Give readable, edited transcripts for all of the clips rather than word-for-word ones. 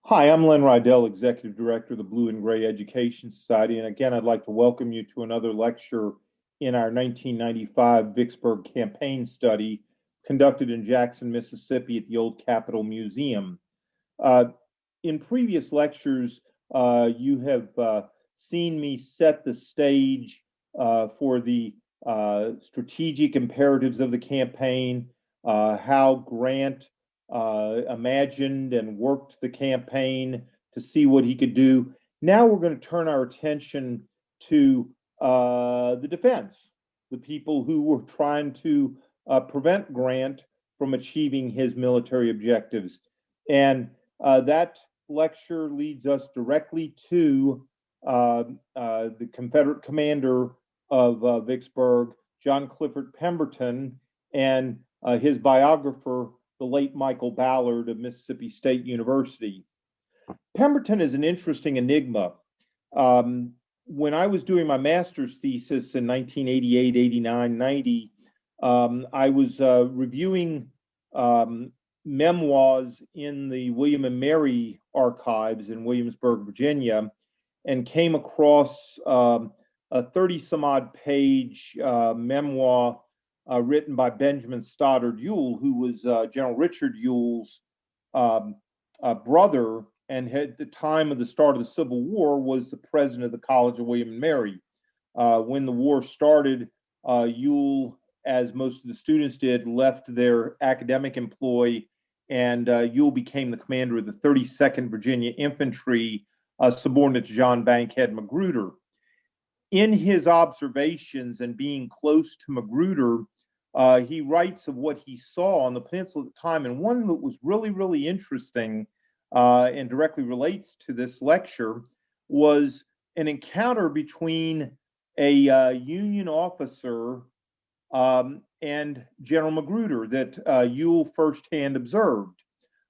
Hi, I'm Len Rydell, Executive Director of the Blue and Gray Education Society. And again, I'd like to welcome you to another lecture in our 1995 Vicksburg campaign study conducted in Jackson, Mississippi at the Old Capitol Museum. In previous lectures, you have seen me set the stage for the strategic imperatives of the campaign, how Grant imagined and worked the campaign to see what he could do. Now we're going to turn our attention to the defense, the people who were trying to prevent Grant from achieving his military objectives. And that lecture leads us directly to the Confederate commander of Vicksburg, John Clifford Pemberton, and his biographer, the late Michael Ballard of Mississippi State University. Pemberton is an interesting enigma. When I was doing my master's thesis in 1988, 89, 90, I was reviewing memoirs in the William and Mary archives in Williamsburg, Virginia, and came across a 30-some-odd page memoir written by Benjamin Stoddard Ewell, who was General Richard Ewell's brother, and at the time of the start of the Civil War was the president of the College of William and Mary. When the war started, Ewell, as most of the students did, left their academic employ, and Ewell became the commander of the 32nd Virginia Infantry, subordinate to John Bankhead Magruder. In his observations and being close to Magruder, he writes of what he saw on the peninsula at the time, and one that was really, really interesting and directly relates to this lecture was an encounter between a Union officer and General Magruder that Ewell firsthand observed.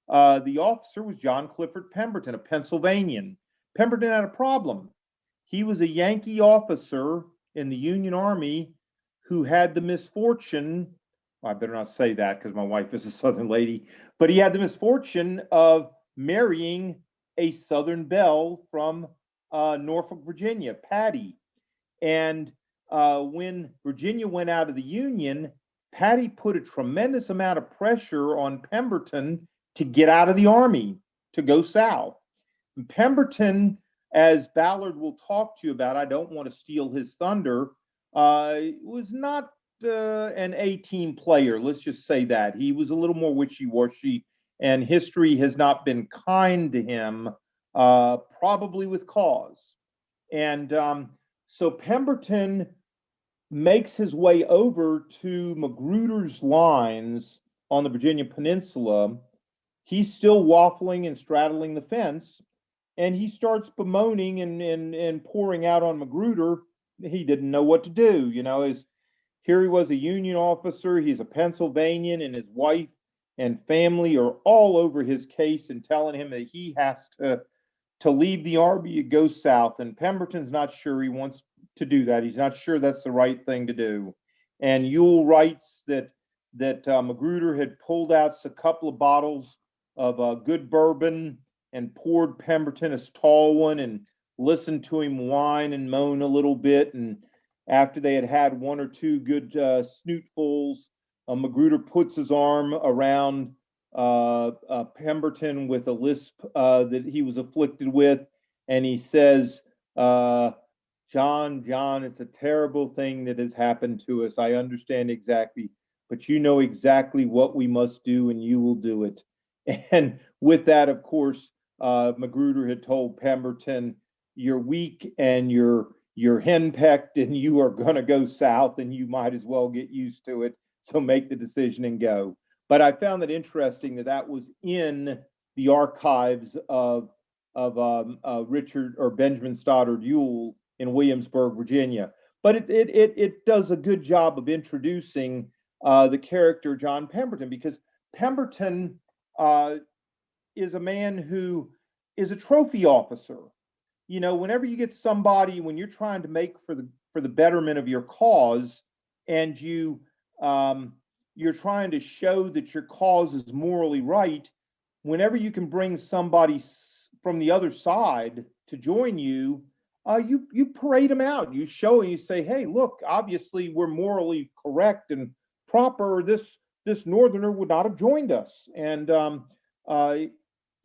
The officer was John Clifford Pemberton, a Pennsylvanian. Pemberton had a problem. He was a Yankee officer in the Union Army who had the misfortune, I better not say that because my wife is a Southern lady, but he had the misfortune of marrying a Southern belle from Norfolk, Virginia, Patty. And when Virginia went out of the Union, Patty put a tremendous amount of pressure on Pemberton to get out of the Army, to go south. And Pemberton, as Ballard will talk to you about, I don't want to steal his thunder, was not an A-team player. Let's just say that. He was a little more wishy-washy, and history has not been kind to him, probably with cause. And so Pemberton makes his way over to Magruder's lines on the Virginia Peninsula. He's still waffling and straddling the fence, and he starts bemoaning and pouring out on Magruder. He didn't know what to do. Here he was, a Union officer. He's a Pennsylvanian, and his wife and family are all over his case and telling him that he has to leave the Army and go south. And Pemberton's not sure he wants to do that. He's not sure that's the right thing to do. And Ewell writes that Magruder had pulled out a couple of bottles of good bourbon and poured Pemberton a tall one and listened to him whine and moan a little bit. And after they had one or two good snootfuls, Magruder puts his arm around Pemberton with a lisp that he was afflicted with, and he says, John, it's a terrible thing that has happened to us. I understand exactly, but you know exactly what we must do, and you will do it. And with that, of course, Magruder had told Pemberton, you're weak and you're henpecked, and you are going to go south, and you might as well get used to it. So make the decision and go. But I found it interesting that was in the archives of Richard or Benjamin Stoddard Ewell in Williamsburg, Virginia. But it does a good job of introducing the character John Pemberton, because Pemberton is a man who is a trophy officer. Whenever you get somebody, when you're trying to make for the betterment of your cause, and you're trying to show that your cause is morally right, whenever you can bring somebody from the other side to join you, you parade them out. You show and you say, hey, look, obviously we're morally correct and proper. This Northerner would not have joined us. And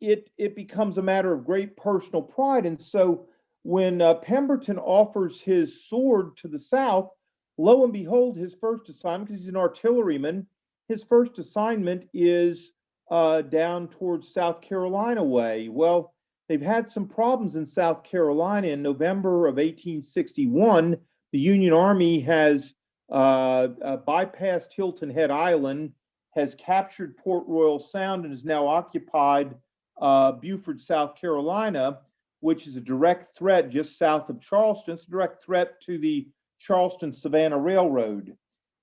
it becomes a matter of great personal pride. And so when Pemberton offers his sword to the South, lo and behold, his first assignment, because he's an artilleryman, his first assignment is down towards South Carolina way. Well, they've had some problems in South Carolina. In November of 1861, the Union Army has bypassed Hilton Head Island, has captured Port Royal Sound, and has now occupied Beaufort, South Carolina, which is a direct threat just south of Charleston. It's a direct threat to the Charleston-Savannah Railroad.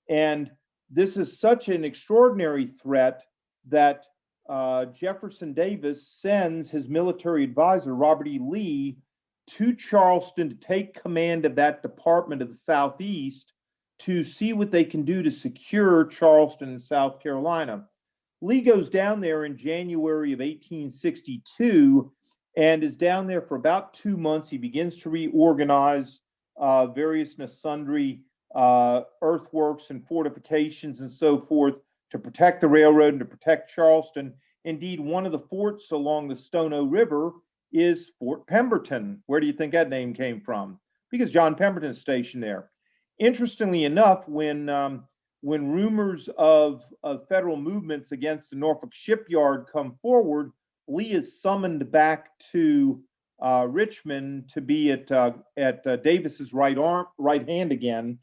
And this is such an extraordinary threat that Jefferson Davis sends his military advisor, Robert E. Lee, to Charleston to take command of that department of the Southeast to see what they can do to secure Charleston and South Carolina. Lee goes down there in January of 1862 and is down there for about 2 months. He begins to reorganize various and sundry earthworks and fortifications and so forth to protect the railroad and to protect Charleston. Indeed, one of the forts along the Stono River is Fort Pemberton. Where do you think that name came from? Because John Pemberton is stationed there. Interestingly enough, when rumors of federal movements against the Norfolk shipyard come forward, Lee is summoned back to Richmond to be at Davis's right hand again,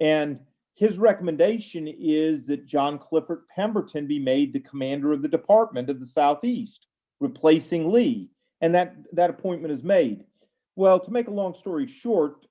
and his recommendation is that John Clifford Pemberton be made the commander of the Department of the Southeast, replacing Lee, and that appointment is made. Well, to make a long story short,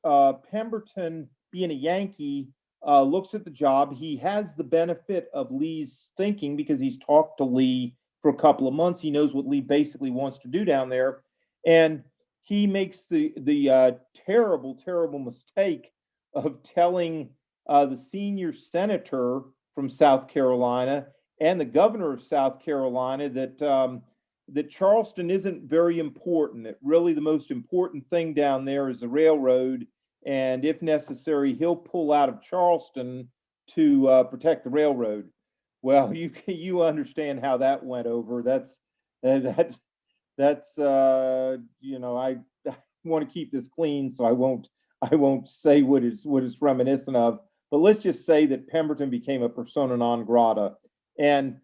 Pemberton, being a Yankee, looks at the job. He has the benefit of Lee's thinking because he's talked to Lee for a couple of months. He knows what Lee basically wants to do down there, and he makes the terrible, terrible mistake of telling the senior senator from South Carolina and the governor of South Carolina that Charleston isn't very important. That really the most important thing down there is the railroad, and if necessary, he'll pull out of Charleston to protect the railroad. Well, you understand how that went over. That's I want to keep this clean, so I won't say what it's reminiscent of. But let's just say that Pemberton became a persona non grata, and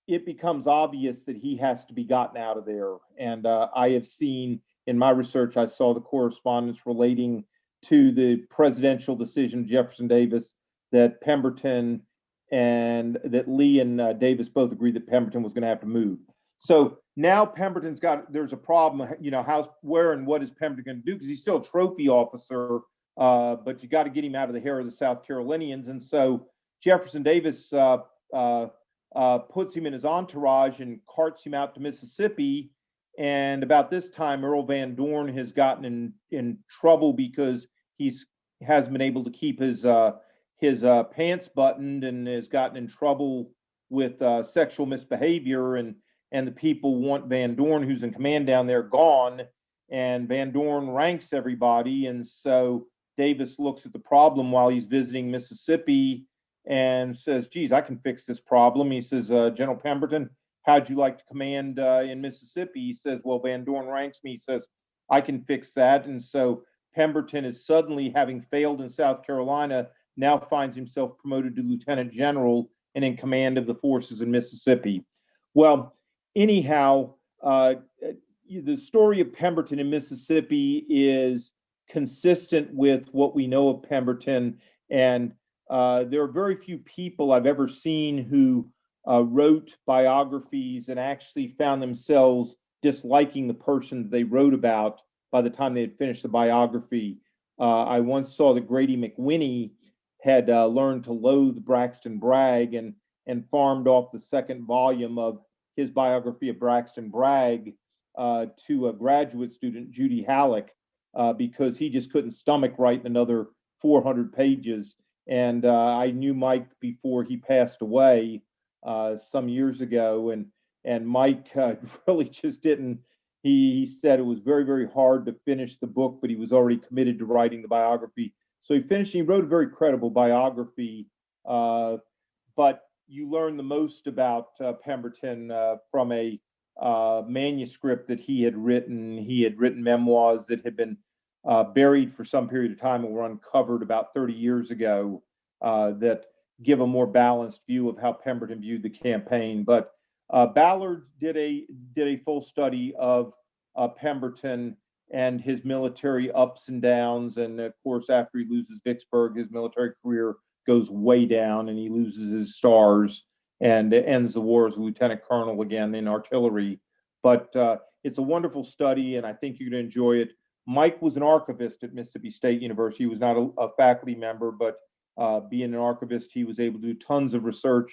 it becomes obvious that he has to be gotten out of there. And I have seen in my research, I saw the correspondence relating to the presidential decision of Jefferson Davis that Pemberton and that Lee and Davis both agreed that Pemberton was going to have to move. So now Pemberton's there's a problem, where and what is Pemberton going to do? Because he's still a trophy officer, but you got to get him out of the hair of the South Carolinians. And so Jefferson Davis puts him in his entourage and carts him out to Mississippi. And about this time, Earl Van Dorn has gotten in trouble because he hasn't been able to keep his pants buttoned and has gotten in trouble with sexual misbehavior. And the people want Van Dorn, who's in command down there, gone. And Van Dorn ranks everybody. And so Davis looks at the problem while he's visiting Mississippi and says, geez, I can fix this problem. He says, General Pemberton, how'd you like to command in Mississippi? He says, well, Van Dorn ranks me. He says, I can fix that. And so Pemberton is suddenly, having failed in South Carolina, now finds himself promoted to lieutenant general and in command of the forces in Mississippi. Well, anyhow, the story of Pemberton in Mississippi is consistent with what we know of Pemberton. And there are very few people I've ever seen who wrote biographies and actually found themselves disliking the person they wrote about by the time they had finished the biography. I once saw that Grady McWhinney had learned to loathe Braxton Bragg and farmed off the second volume of his biography of Braxton Bragg to a graduate student, Judy Halleck, because he just couldn't stomach writing another 400 pages. And I knew Mike before he passed away some years ago, and Mike really just didn't he said it was very, very hard to finish the book, but he was already committed to writing the biography. So he finished, he wrote a very credible biography, but you learn the most about Pemberton from a manuscript that he had written. He had written memoirs that had been buried for some period of time and were uncovered about 30 years ago that give a more balanced view of how Pemberton viewed the campaign. But Ballard did a full study of Pemberton and his military ups and downs. And of course, after he loses Vicksburg, his military career goes way down and he loses his stars and ends the war as a lieutenant colonel again in artillery. But it's a wonderful study, and I think you're going to enjoy it. Mike was an archivist at Mississippi State University. He was not a faculty member, but being an archivist, he was able to do tons of research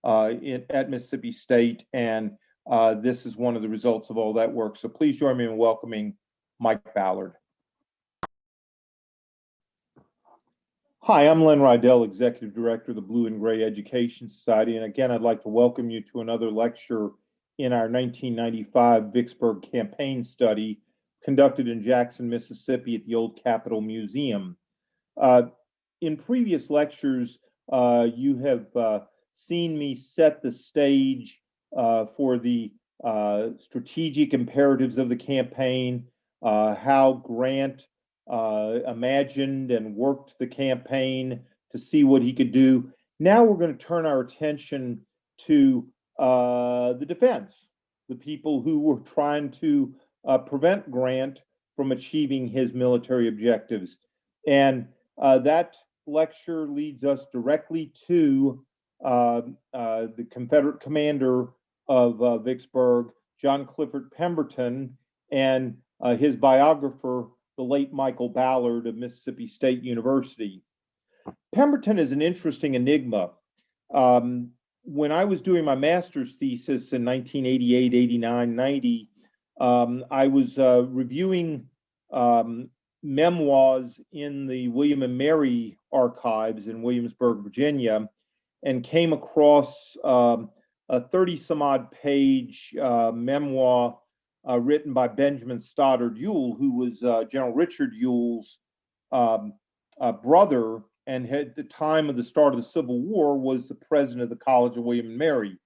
at Mississippi State, and this is one of the results of all that work. So please join me in welcoming Mike Ballard. Hi, I'm Len Rydell, Executive Director of the Blue and Gray Education Society, and again, I'd like to welcome you to another lecture in our 1995 Vicksburg campaign study conducted in Jackson, Mississippi at the Old Capitol Museum. In previous lectures, you have seen me set the stage for the strategic imperatives of the campaign, how Grant imagined and worked the campaign to see what he could do. Now we're going to turn our attention to the defense, the people who were trying to prevent Grant from achieving his military objectives. And that lecture leads us directly to the Confederate commander of Vicksburg, John Clifford Pemberton, and his biographer, the late Michael Ballard of Mississippi State University. Pemberton is an interesting enigma. When I was doing my master's thesis in 1988, 89, 90, I was reviewing memoirs in the William and Mary archives in Williamsburg, Virginia, and came across a 30-some-odd page memoir written by Benjamin Stoddard Ewell, who was General Richard Ewell's brother, and at the time of the start of the Civil War was the president of the College of William and Mary.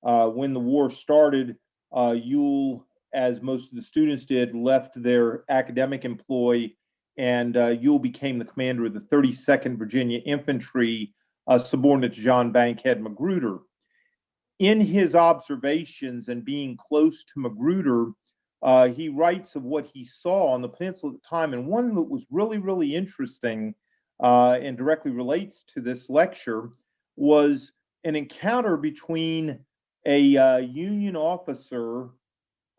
When the war started, Ewell, as most of the students did, left their academic employ, and Ewell became the commander of the 32nd Virginia Infantry, subordinate to John Bankhead Magruder. In his observations and being close to Magruder, he writes of what he saw on the peninsula at the time, and one that was really, really interesting and directly relates to this lecture was an encounter between a Union officer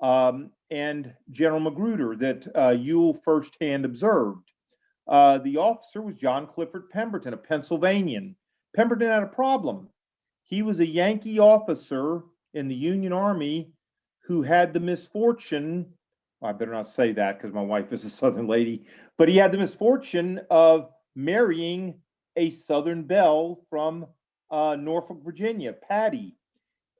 and General Magruder that Ewell firsthand observed. The officer was John Clifford Pemberton, a Pennsylvanian. Pemberton had a problem. He was a Yankee officer in the Union Army who had the misfortune, I better not say that because my wife is a Southern lady, but he had the misfortune of marrying a Southern belle from Norfolk, Virginia, Patty.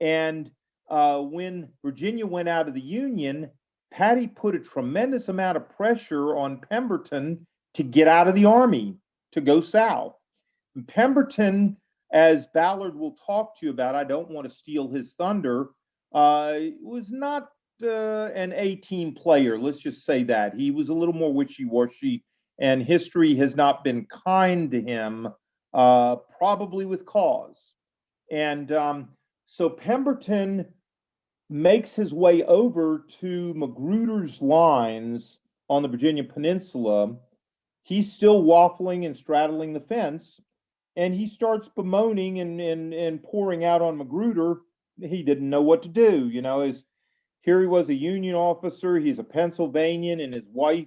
And when Virginia went out of the Union, Patty put a tremendous amount of pressure on Pemberton to get out of the Army, to go south. And Pemberton, as Ballard will talk to you about, I don't want to steal his thunder, was not an A-team player. Let's just say that. He was a little more wishy-washy, and history has not been kind to him, probably with cause. And so Pemberton makes his way over to Magruder's lines on the Virginia Peninsula. He's still waffling and straddling the fence, and he starts bemoaning and pouring out on Magruder. He didn't know what to do. You know, here he was, a Union officer. He's a Pennsylvanian, and his wife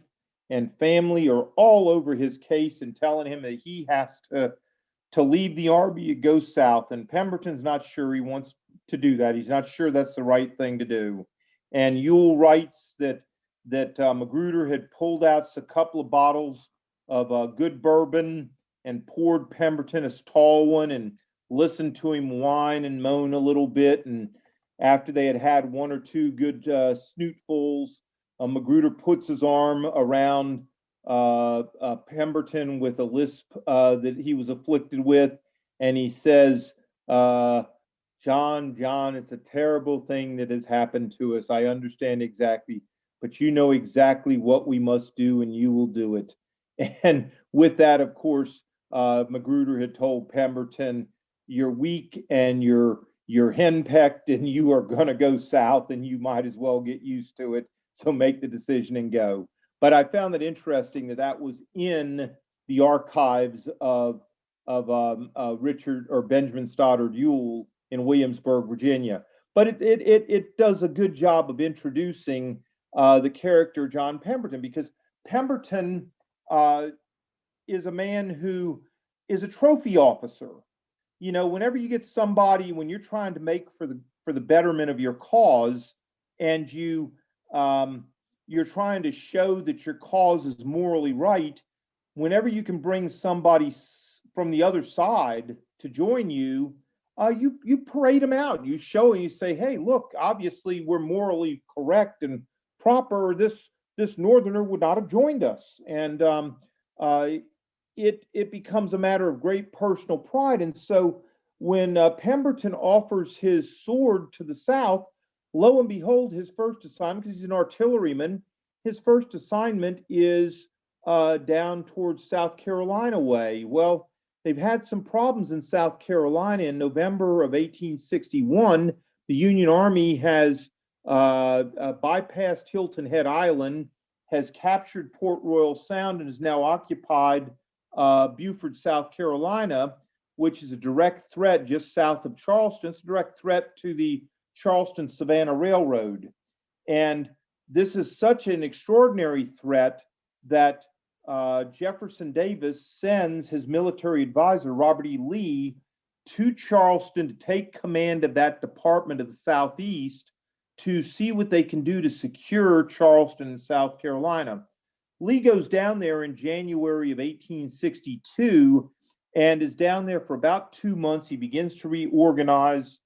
and family are all over his case and telling him that he has to leave the Army and go south. And Pemberton's not sure he wants to do that. He's not sure that's the right thing to do. And Ewell writes that Magruder had pulled out a couple of bottles of good bourbon and poured Pemberton a tall one and listened to him whine and moan a little bit. And after they had had one or two good snootfuls, Magruder puts his arm around Pemberton with a lisp that he was afflicted with, and he says, John, it's a terrible thing that has happened to us. I understand exactly, but you know exactly what we must do, and you will do it. And with that, of course, Magruder had told Pemberton, you're weak and you're henpecked, and you are going to go south, and you might as well get used to it. So make the decision and go. But I found it interesting that that was in the archives of Richard or Benjamin Stoddard Ewell in Williamsburg, Virginia. But it does a good job of introducing the character John Pemberton, because Pemberton is a man who is a trophy officer. You know, whenever you get somebody, when you're trying to make for the betterment of your cause, and you're trying to show that your cause is morally right, whenever you can bring somebody from the other side to join you, you parade them out. You show and you say, hey, look, obviously we're morally correct and proper. This northerner would not have joined us. And it becomes a matter of great personal pride. And so when Pemberton offers his sword to the South, lo and behold, his first assignment, because he's an artilleryman, his first assignment is down towards South Carolina way. Well, they've had some problems in South Carolina. In November of 1861, the Union Army has bypassed Hilton Head Island, has captured Port Royal Sound, and has now occupied Beaufort, South Carolina, which is a direct threat just south of Charleston. It's a direct threat to the Charleston-Savannah Railroad. And this is such an extraordinary threat that Jefferson Davis sends his military advisor, Robert E. Lee, to Charleston to take command of that department of the Southeast to see what they can do to secure Charleston and South Carolina. Lee goes down there in January of 1862 and is down there for about 2 months. He begins to reorganize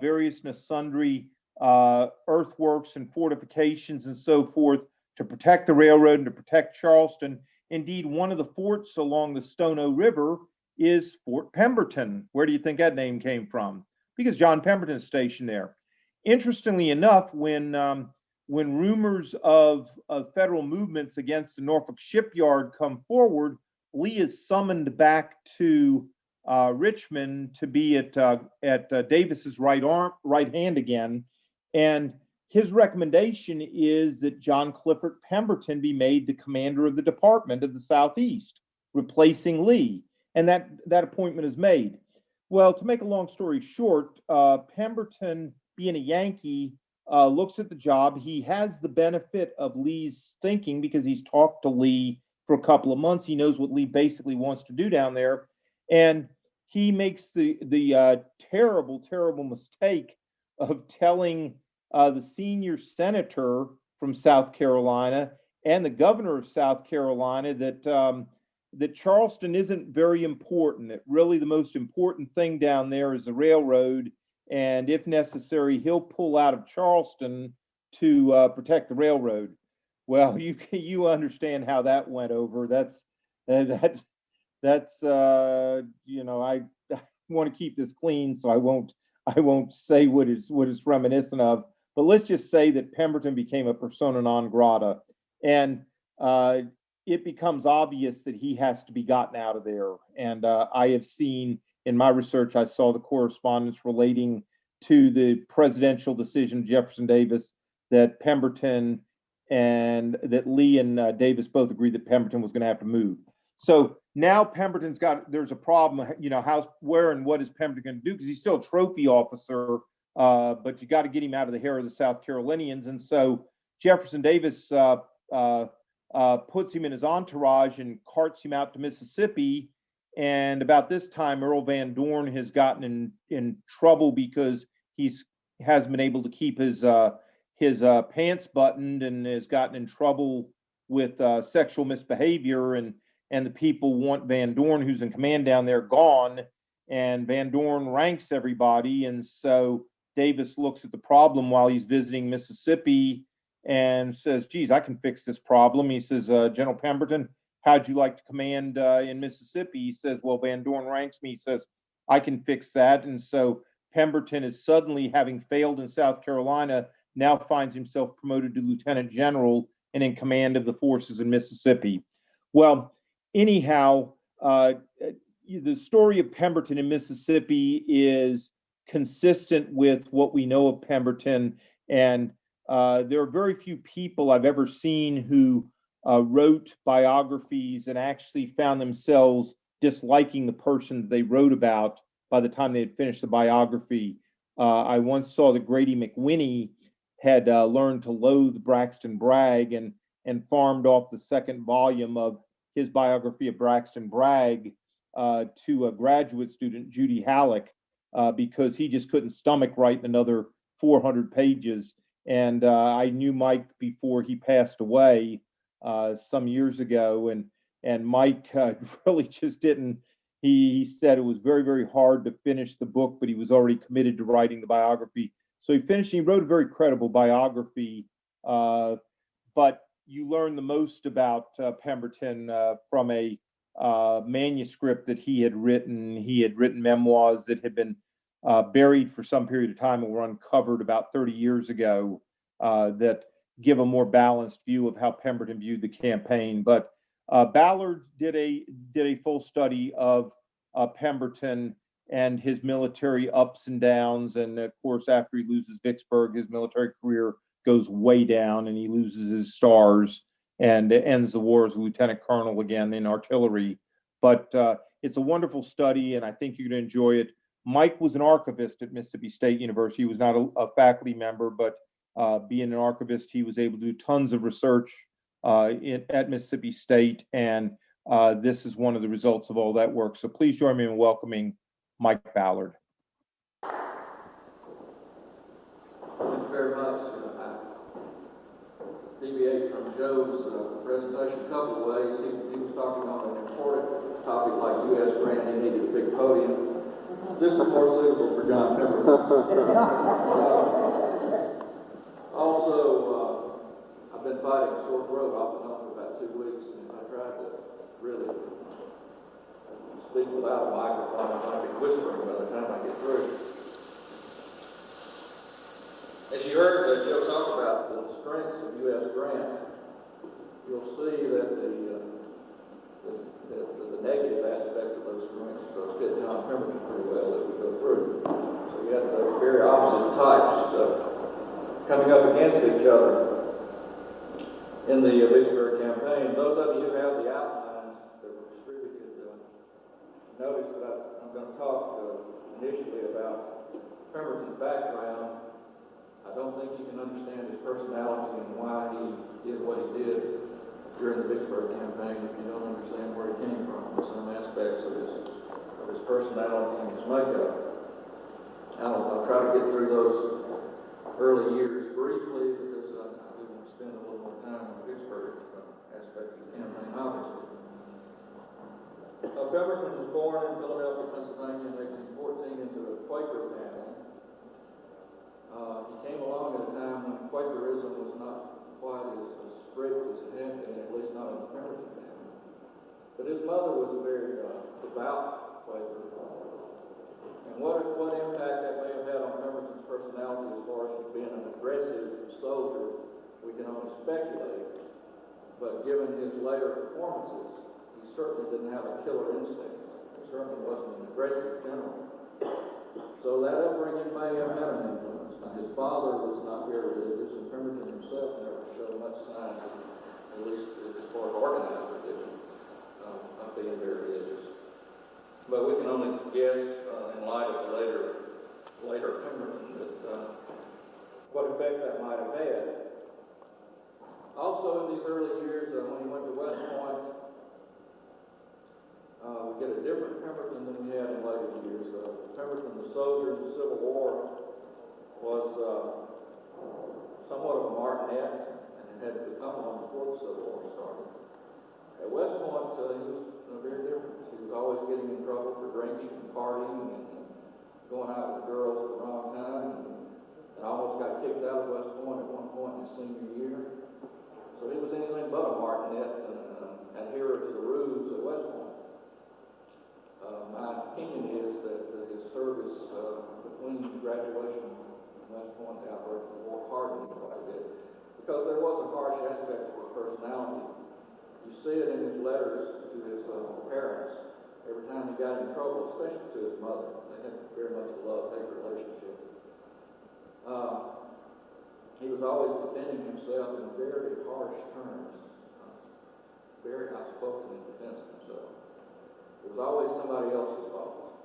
various and sundry earthworks and fortifications and so forth to protect the railroad and to protect Charleston. Indeed, one of the forts along the Stono River is Fort Pemberton. Where do you think that name came from? Because John Pemberton is stationed there. Interestingly enough, when rumors of federal movements against the Norfolk shipyard come forward, Lee is summoned back to Richmond to be at Davis's right hand again, and his recommendation is that John Clifford Pemberton be made the commander of the Department of the Southeast, replacing Lee, and that appointment is made. Well, to make a long story short, Pemberton, being a Yankee, looks at the job. He has the benefit of Lee's thinking because he's talked to Lee for a couple of months. He knows what Lee basically wants to do down there, and he makes the terrible mistake of telling the senior senator from South Carolina and the governor of South Carolina that Charleston isn't very important. That really the most important thing down there is the railroad, and if necessary, he'll pull out of Charleston to protect the railroad. Well, you understand how that went over. That's I want to keep this clean, so I won't say what it's reminiscent of. But let's just say that Pemberton became a persona non grata, and it becomes obvious that he has to be gotten out of there. And I have seen in my research, I saw the correspondence relating to the presidential decision of Jefferson Davis that Pemberton and that Lee and Davis both agreed that Pemberton was going to have to move. So now there's a problem, where and what is Pemberton going to do? Because he's still a trophy officer, but you got to get him out of the hair of the South Carolinians. And so Jefferson Davis puts him in his entourage and carts him out to Mississippi. And about this time, Earl Van Dorn has gotten in trouble because he hasn't been able to keep his pants buttoned, and has gotten in trouble with sexual misbehavior. And the people want Van Dorn, who's in command down there, gone. And Van Dorn ranks everybody. And so Davis looks at the problem while he's visiting Mississippi and says, geez, I can fix this problem. He says, General Pemberton, how'd you like to command in Mississippi? He says, well, Van Dorn ranks me. He says, I can fix that. And so Pemberton is suddenly, having failed in South Carolina, now finds himself promoted to lieutenant general and in command of the forces in Mississippi. Well, anyhow, the story of Pemberton in Mississippi is consistent with what we know of Pemberton. And there are very few people I've ever seen who wrote biographies and actually found themselves disliking the person they wrote about by the time they had finished the biography. I once saw that Grady McWhinney had learned to loathe Braxton Bragg and farmed off the second volume of his biography of Braxton Bragg to a graduate student, Judy Halleck, because he just couldn't stomach writing another 400 pages. And I knew Mike before he passed away some years ago, and Mike really just didn't. He said it was very, very hard to finish the book, but he was already committed to writing the biography. So he finished. He wrote a very credible biography, but you learn the most about Pemberton from a manuscript that he had written. He had written memoirs that had been buried for some period of time and were uncovered about 30 years ago that give a more balanced view of how Pemberton viewed the campaign. But Ballard did a full study of Pemberton and his military ups and downs. And of course, after he loses Vicksburg, his military career goes way down and he loses his stars and ends the war as a lieutenant colonel again in artillery. But it's a wonderful study, and I think you're going to enjoy it. Mike was an archivist at Mississippi State University. He was not a faculty member, but being an archivist, he was able to do tons of research at Mississippi State, and this is one of the results of all that work. So please join me in welcoming Mike Ballard. Thank you very much. I deviate from Joe's presentation a couple of ways. He was talking on an important topic like U.S. Grant. He needed a big podium. This is more suitable for John Pemberton. Also, I've been fighting a sore throat off and on for about 2 weeks, and I tried to really speak without a microphone. I might be whispering by the time I get through. As you heard Joe talk about the strengths of U.S. Grant, you'll see that the negative aspect of those strengths fit John Pemberton pretty well as we go through. So you have those very opposite types coming up against each other in the Vicksburg campaign. Those of you who have the outlines that were distributed notice that I'm going to talk initially about Pemberton's background. I don't think you can understand his personality and why he did what he did during the Vicksburg campaign if you don't understand where he came from, some aspects of his personality and his makeup. I'll try to get through those early years briefly because I do want to spend a little more time on the Vicksburg aspect of the campaign, obviously. Pemberton was born in Philadelphia, Pennsylvania in 1814 into a Quaker family. He came along at a time when Quakerism was not quite as strict as it had been, at least not in the Pemberton family. But his mother was a very devout Quaker. And what impact that may have had on Pemberton's personality as far as being an aggressive soldier, we can only speculate. But given his later performances, he certainly didn't have a killer instinct. He certainly wasn't an aggressive general. So that upbringing may have had an influence. Now, his father was not very religious, and Pemberton himself never showed much sign, at least as far as organized religion, of being very religious. But we can only guess, in light of the later Pemberton, that what effect that might have had. Also, in these early years, when he went to West Point, we get a different Pemberton than we had in later years. Pemberton, the soldier in the Civil War, was somewhat of a martinet, and it had become one before the Civil War started. At West Point, he was very different. He was always getting in trouble for drinking and partying and going out with girls at the wrong time, and almost got kicked out of West Point at one point point in his senior year. So he was anything but a martinet and an adherent to the rules at West Point. My opinion is that his service between graduation and West Point and outbreak of the war hardened him quite a bit, because there was a harsh aspect of his personality. You see it in his letters to his parents. Every time he got in trouble, especially to his mother, they had very much a love-hate relationship. He was always defending himself in very harsh terms, very outspoken in defense of himself. It was always somebody else's fault.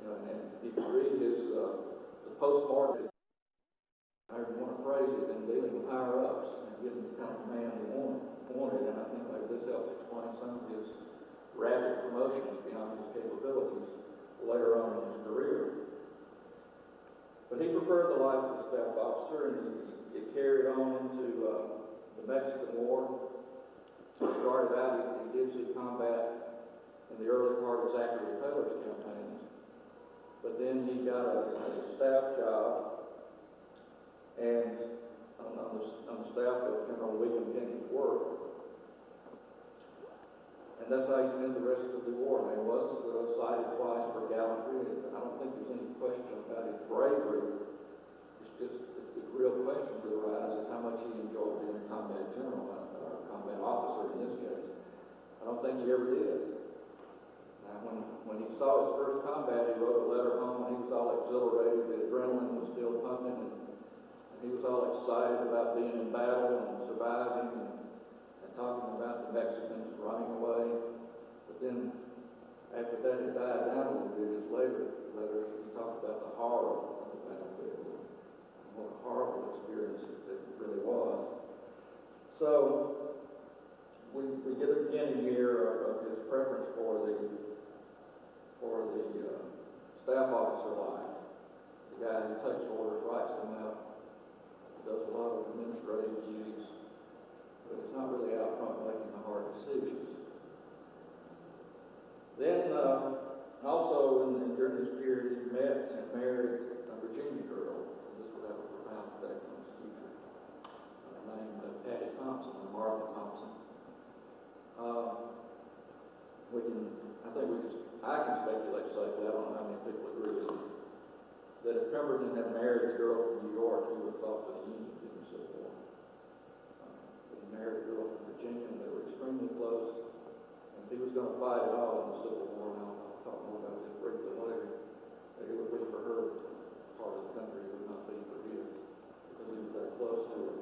You know, and if you read his the postmortem, I heard one phrase he'd been dealing with higher ups and getting the kind of man he wanted, and I think maybe this helps explain some of his rapid promotions beyond his capabilities later on in his career. But he preferred the life of a staff officer, and it carried on into the Mexican War. So he started out, he did see combat in the early part of Zachary Taylor's campaigns, but then he got a staff job and on the staff of General William Kennedy's work. And that's how he spent the rest of the war. He was cited twice for gallantry. I don't think there's any question about his bravery. It's just the real question that arises is how much he enjoyed being a combat general, or a combat officer in this case. I don't think he ever did. Now, when he saw his first combat, he wrote a letter home, and he was all exhilarated. The adrenaline was still pumping, and he was all excited about being in battle and surviving, and talking about the Mexicans running away. But then, after that, it died down a little bit. His later letters, he talked about the horror of the battlefield, and what a horrible experience it really was. So, we get a beginning here of his preference for the staff officer life. The guy who takes orders, writes them out, does a lot of administrative duties, but it's not really out front making the hard decisions. Then, also during this period, he met and married a Virginia girl. This would have a profound effect on his future. Named Patty Thompson, or Martha Thompson. I can speculate safely, I don't know how many people agree with me, that if Pemberton had married a girl from New York, he would have fought for the Union in the Civil War. But he married a girl from Virginia, and they were extremely close. And if he was going to fight at all in the Civil War, and I'll talk more about this briefly later, that it would be for her part of the country, it would not be for his, because he was that close to her.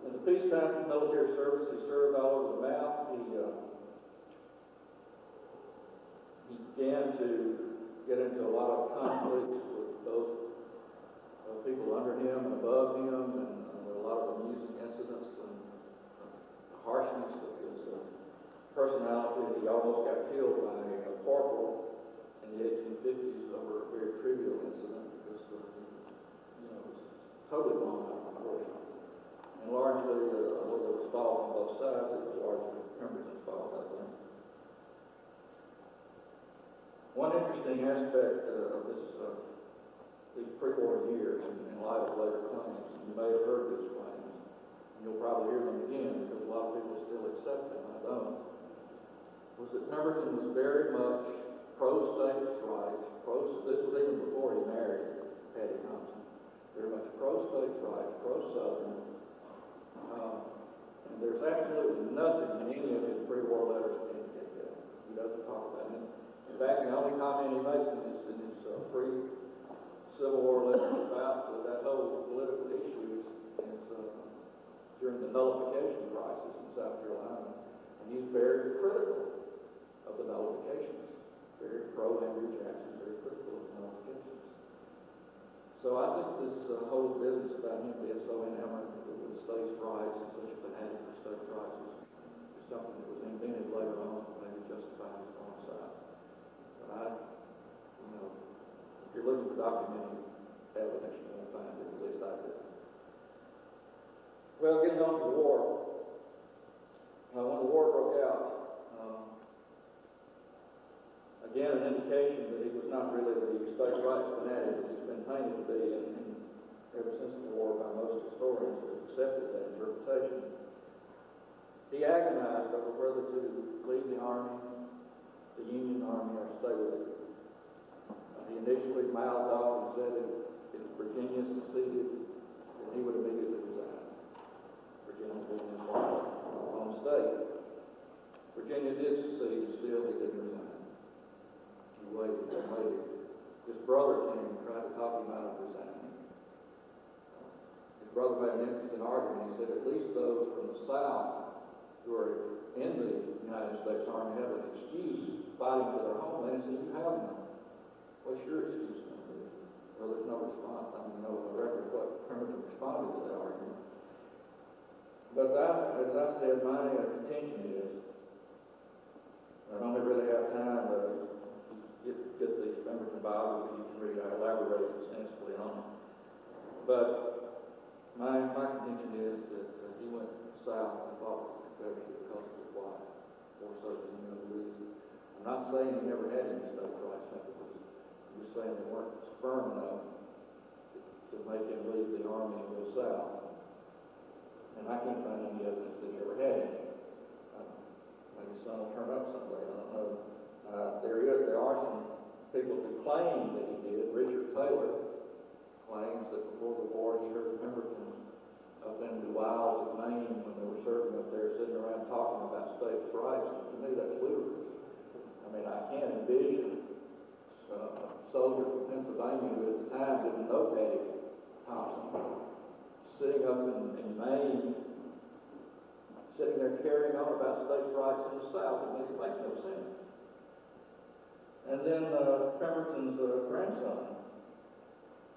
In the peacetime military service, he served all over the map. He began to get into a lot of conflicts with both people under him and above him, and a lot of amusing incidents, and the harshness of his personality. He almost got killed by a corporal in the 1850s over a very trivial incident, because it was totally blown out of proportion. And largely, although there was fault on both sides, it was largely Pemberton's fault, I think. One interesting aspect of these pre-war years, in light of later claims, and you may have heard these claims, and you'll probably hear them again because a lot of people still accept them, I don't, was that Pemberton was very much pro-states' rights, this was even before he married Patty Thompson, very much pro-states' rights, pro-Southern, and there's absolutely nothing in any of his pre-war letters to indicate that. He doesn't talk about it. In fact, the only comment he makes in his pre-Civil War letters about that whole political issue is during the nullification crisis in South Carolina. And he's very critical of the nullifications. Very pro-Andrew Jackson, very critical of the nullifications. So I think this whole business about him being so enamored with states' rights and such a fanatic for states' rights is something that was invented later on to maybe justify his own side. But if you're looking for documented evidence, you won't find it, at least I did. Well, getting on to the war. When the war broke out, again, an indication that he was not really the states' rights fanatic that he's been painted to be in ever since the war by most historians who accepted that interpretation. He agonized over whether to leave the Army, the Union Army, or stay with it. He initially mouthed off and said if Virginia seceded, then he would immediately resign. Virginia being his home state. Virginia did secede, and still he didn't resign. He waited and waited. His brother came and tried to talk him out of resigning. His brother made an interesting argument. He said, at least those from the South who are in the United States Army have an excuse fighting for their homeland, so you have none. What's your excuse going to be? Well, there's no response. I mean, no record of what Pemberton responded to that argument. But that, as I said, my contention is, I don't really have time to get the Pemberton biography you can read. I elaborate extensively on it. But my contention is that he went south and fought with the Confederacy because of his wife, or so any other reason. I'm not saying he never had any state rights sympathies. I'm just saying they weren't firm enough to make him leave the Army and go south. And I can't find any evidence that he ever had any. Maybe some will turn up someday, I don't know. There are some people who claim that he did. Richard Taylor claims that before the war he heard Pemberton up in the wilds of Maine when they were serving up there, sitting around talking about states' rights. And to me, that's ludicrous. I mean, I can't envision a soldier from Pennsylvania who at the time didn't know Patty Thompson sitting up in Maine, sitting there carrying on about states' rights in the South. I mean, it makes no sense. And then Pemberton's grandson,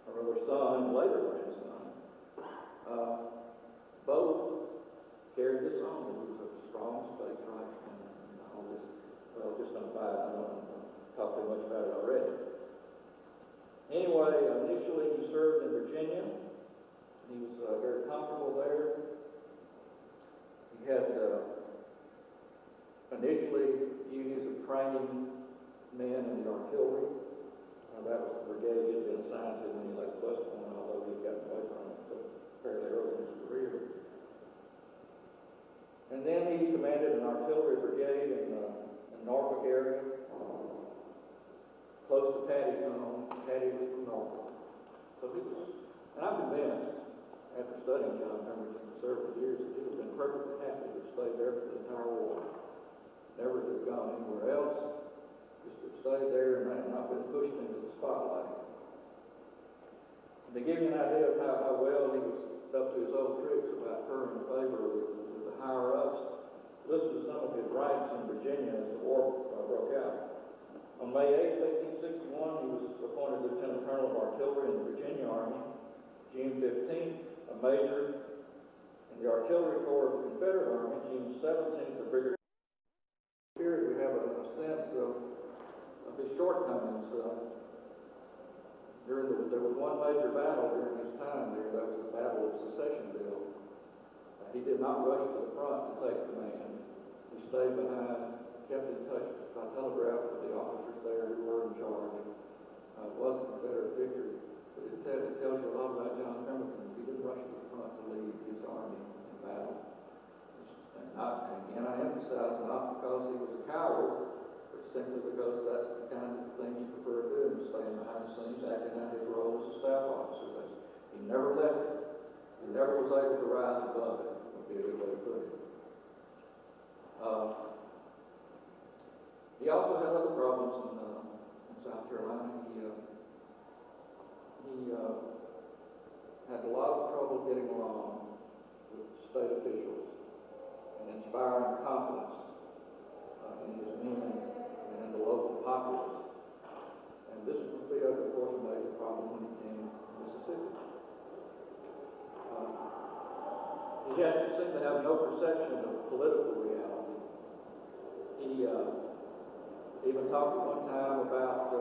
or rather son, later grandson, both carried this on. He was a strong states' rights man. And all this, well, just don't buy it. I don't want to talk too much about it already. Anyway, initially he served in Virginia. He was very comfortable there. He had initially duties of training men in the artillery. That was the brigade he had been assigned to when he left West Point, although he had gotten away from it fairly early in his career. And then he commanded an artillery brigade in Norfolk area, close to Patty's home. Patty was from Norfolk. So he was, and I'm convinced, after studying John Pemberton for several years, that he would have been perfectly happy to stay there for the entire war. Never to have gone anywhere else, just to have stayed there and not been pushed into the spotlight. And to give you an idea of how well he was up to his old tricks about currying favor with the higher-ups, listen to some of his rights in Virginia as the war broke out. On May 8, 1861, he was appointed Lieutenant Colonel of Artillery in the Virginia Army. June 15th, a major in the Artillery Corps of the Confederate Army. June 17th, a brigadier. Here we have a sense of his shortcomings. There was one major battle during his time there. That was the Battle of Secessionville. He did not rush to the front to take command. He stayed behind, kept in touch by telegraph with the officers there who were in charge. It was a Confederate victory, but it tells you a lot about John Pemberton. He didn't rush to the front to lead his army in battle. And again, I emphasize not because he was a coward, but simply because that's the kind of thing he preferred doing, staying behind the scenes, acting out his role as a staff officer. He never left it. He never was able to rise above it, would be a good way to put it. He also had other problems in South Carolina. He had a lot of trouble getting along with state officials and inspiring confidence in his men and in the local populace. And this would be, of course, a major problem when he came to Mississippi. He seemed to have no perception of political reality. He even talked at one time about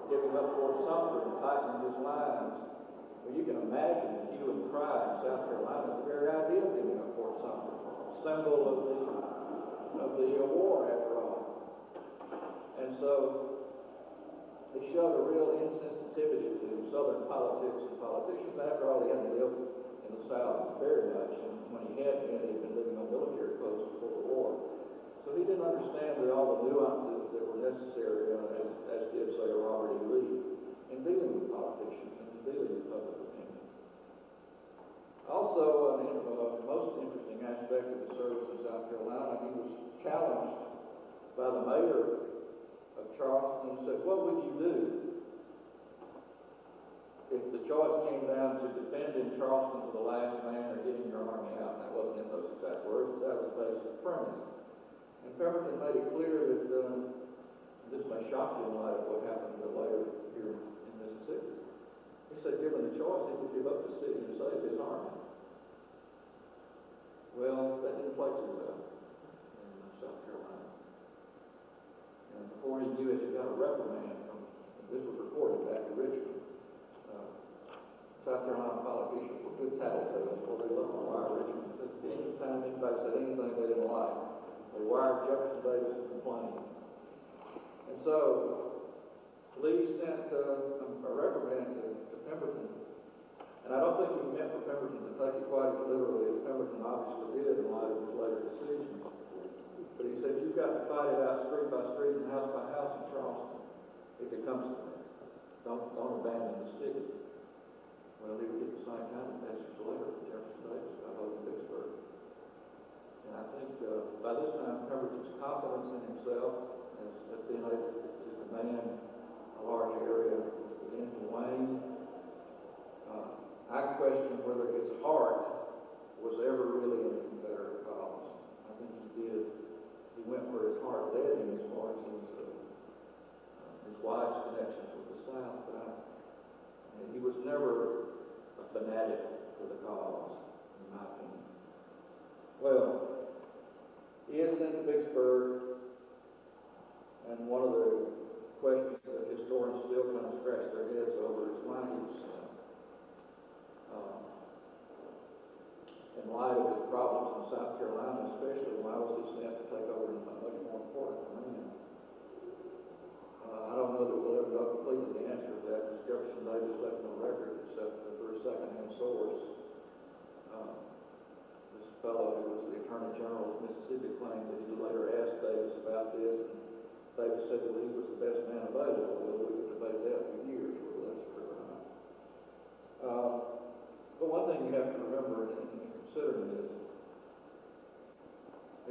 giving up Fort Sumter and tightening his lines. Well, you can imagine the hue and cry in South Carolina, the very idea of giving up Fort Sumter, symbol of the war, after all. And so he showed a real insensitivity to Southern politics and politicians. politician, but after all, he hadn't lived in the South very much, and when he had been, he'd been living on military posts before the war. So he didn't understand all the nuances that were necessary, as did, say, Robert E. Lee, in dealing with politicians and in dealing with public opinion. Also, the most interesting aspect of his service in South Carolina, he was challenged by the mayor of Charleston and said, what would you do if the choice came down to defending Charleston to the last man or getting your army out? That wasn't in those exact words, but that was the basic premise. And Pemberton made it clear that, this may shock you in light of what happened later here in Mississippi. He said, given the choice, he would give up the city and save his army. Well, that didn't play too well in South Carolina. And before he knew it, he got a reprimand from, this was reported back to Richmond. South Carolina politicians were good tattletales before they looked on wire Richmond. Anytime anybody said anything they didn't like, they wired Jefferson Davis to complain. And so, Lee sent a reprimand to Pemberton. And I don't think he meant for Pemberton to take it quite as literally as Pemberton obviously did in light of his later decisions. But he said, you've got to fight it out street by street and house by house in Charleston if it comes to that. Don't abandon the city. Well, he would get the same kind of message later from Jefferson Davis about holding Vicksburg. And I think by this time, Pemberton's confidence in himself as being able to command a large area was beginning to wane. I question whether his heart was ever really in the Confederate cause. I think he did. He went where his heart led him as far as his wife's connections with the South. But he was never a fanatic for the cause, in my opinion. Well, he is sent to Vicksburg, and one of the questions that historians still kind of scratch their heads over is why he was sent. In light of his problems in South Carolina, especially, why was he sent to take over a much more important command? I don't know that we'll ever know completely the answer to that, because Jefferson Davis left no record except for a second-hand source. This fellow who was the Attorney General of Mississippi claimed that he later asked Davis about this, and Davis said that he was the best man available. Well, we could debate that for years, whether that's true or not. But one thing you have to remember in considering this